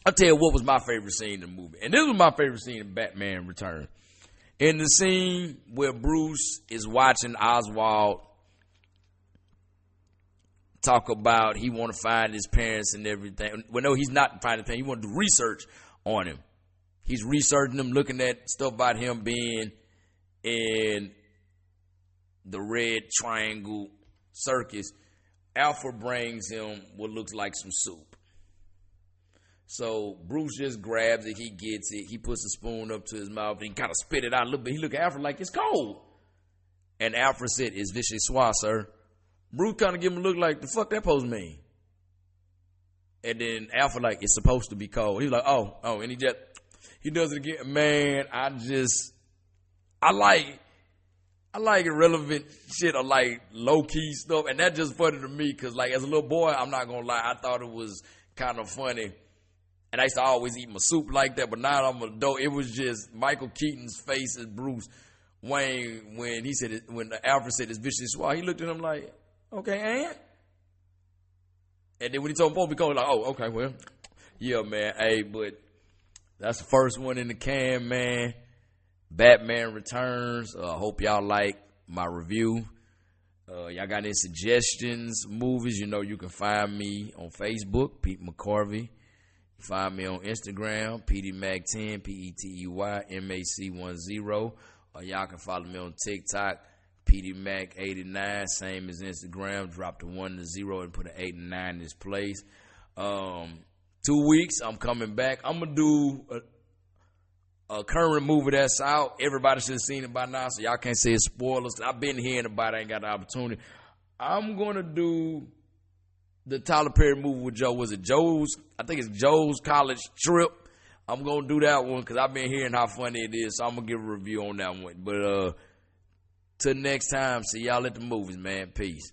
I'll tell you what was my favorite scene in the movie. And this was my favorite scene in Batman Returns. In the scene where Bruce is watching Oswald talk about he want to find his parents and everything. Well, no, he's not finding his parents. He want to do research on him. He's researching him, looking at stuff about him being in the Red Triangle Circus. Alfred brings him what looks like some soup. So Bruce just grabs it, he gets it, he puts a spoon up to his mouth, and he kind of spit it out a little bit. He look at Alfred like it's cold. And Alfred said, "It's vichyssoise, sir." Bruce kind of give him a look like, the fuck that supposed to mean? And then Alfred like, it's supposed to be cold. He's like, oh, and he does it again. Man, I like irrelevant shit or like low-key stuff, and that just funny to me, because like as a little boy, I'm not gonna lie, I thought it was kind of funny. And I used to always eat my soup like that, but now I'm an adult. It was just Michael Keaton's face as Bruce Wayne when Alfred said it's vichyssoise, he looked at him like, okay, and then when he told him, he was like, oh, okay, well, yeah, man, hey, but that's the first one in the can, man. Batman Returns. Hope y'all like my review. Y'all got any suggestions, movies? You know, you can find me on Facebook, Pete McCorvey. Find me on Instagram, PeteMac10, PeteYMac10. Or y'all can follow me on TikTok, PeteMac89, same as Instagram. Drop the 1 to 0 and put an 8 and 9 in its place. 2 weeks, I'm coming back. I'm going to do a current movie that's out. Everybody should have seen it by now, so y'all can't say it's spoilers. I've been hearing about it, I ain't got the opportunity. I'm going to do the Tyler Perry movie with Joe. Was it Joe's? I think it's Joe's College Trip. I'm going to do that one because I've been hearing how funny it is, so I'm going to give a review on that one. But till next time, see y'all at the movies, man. Peace.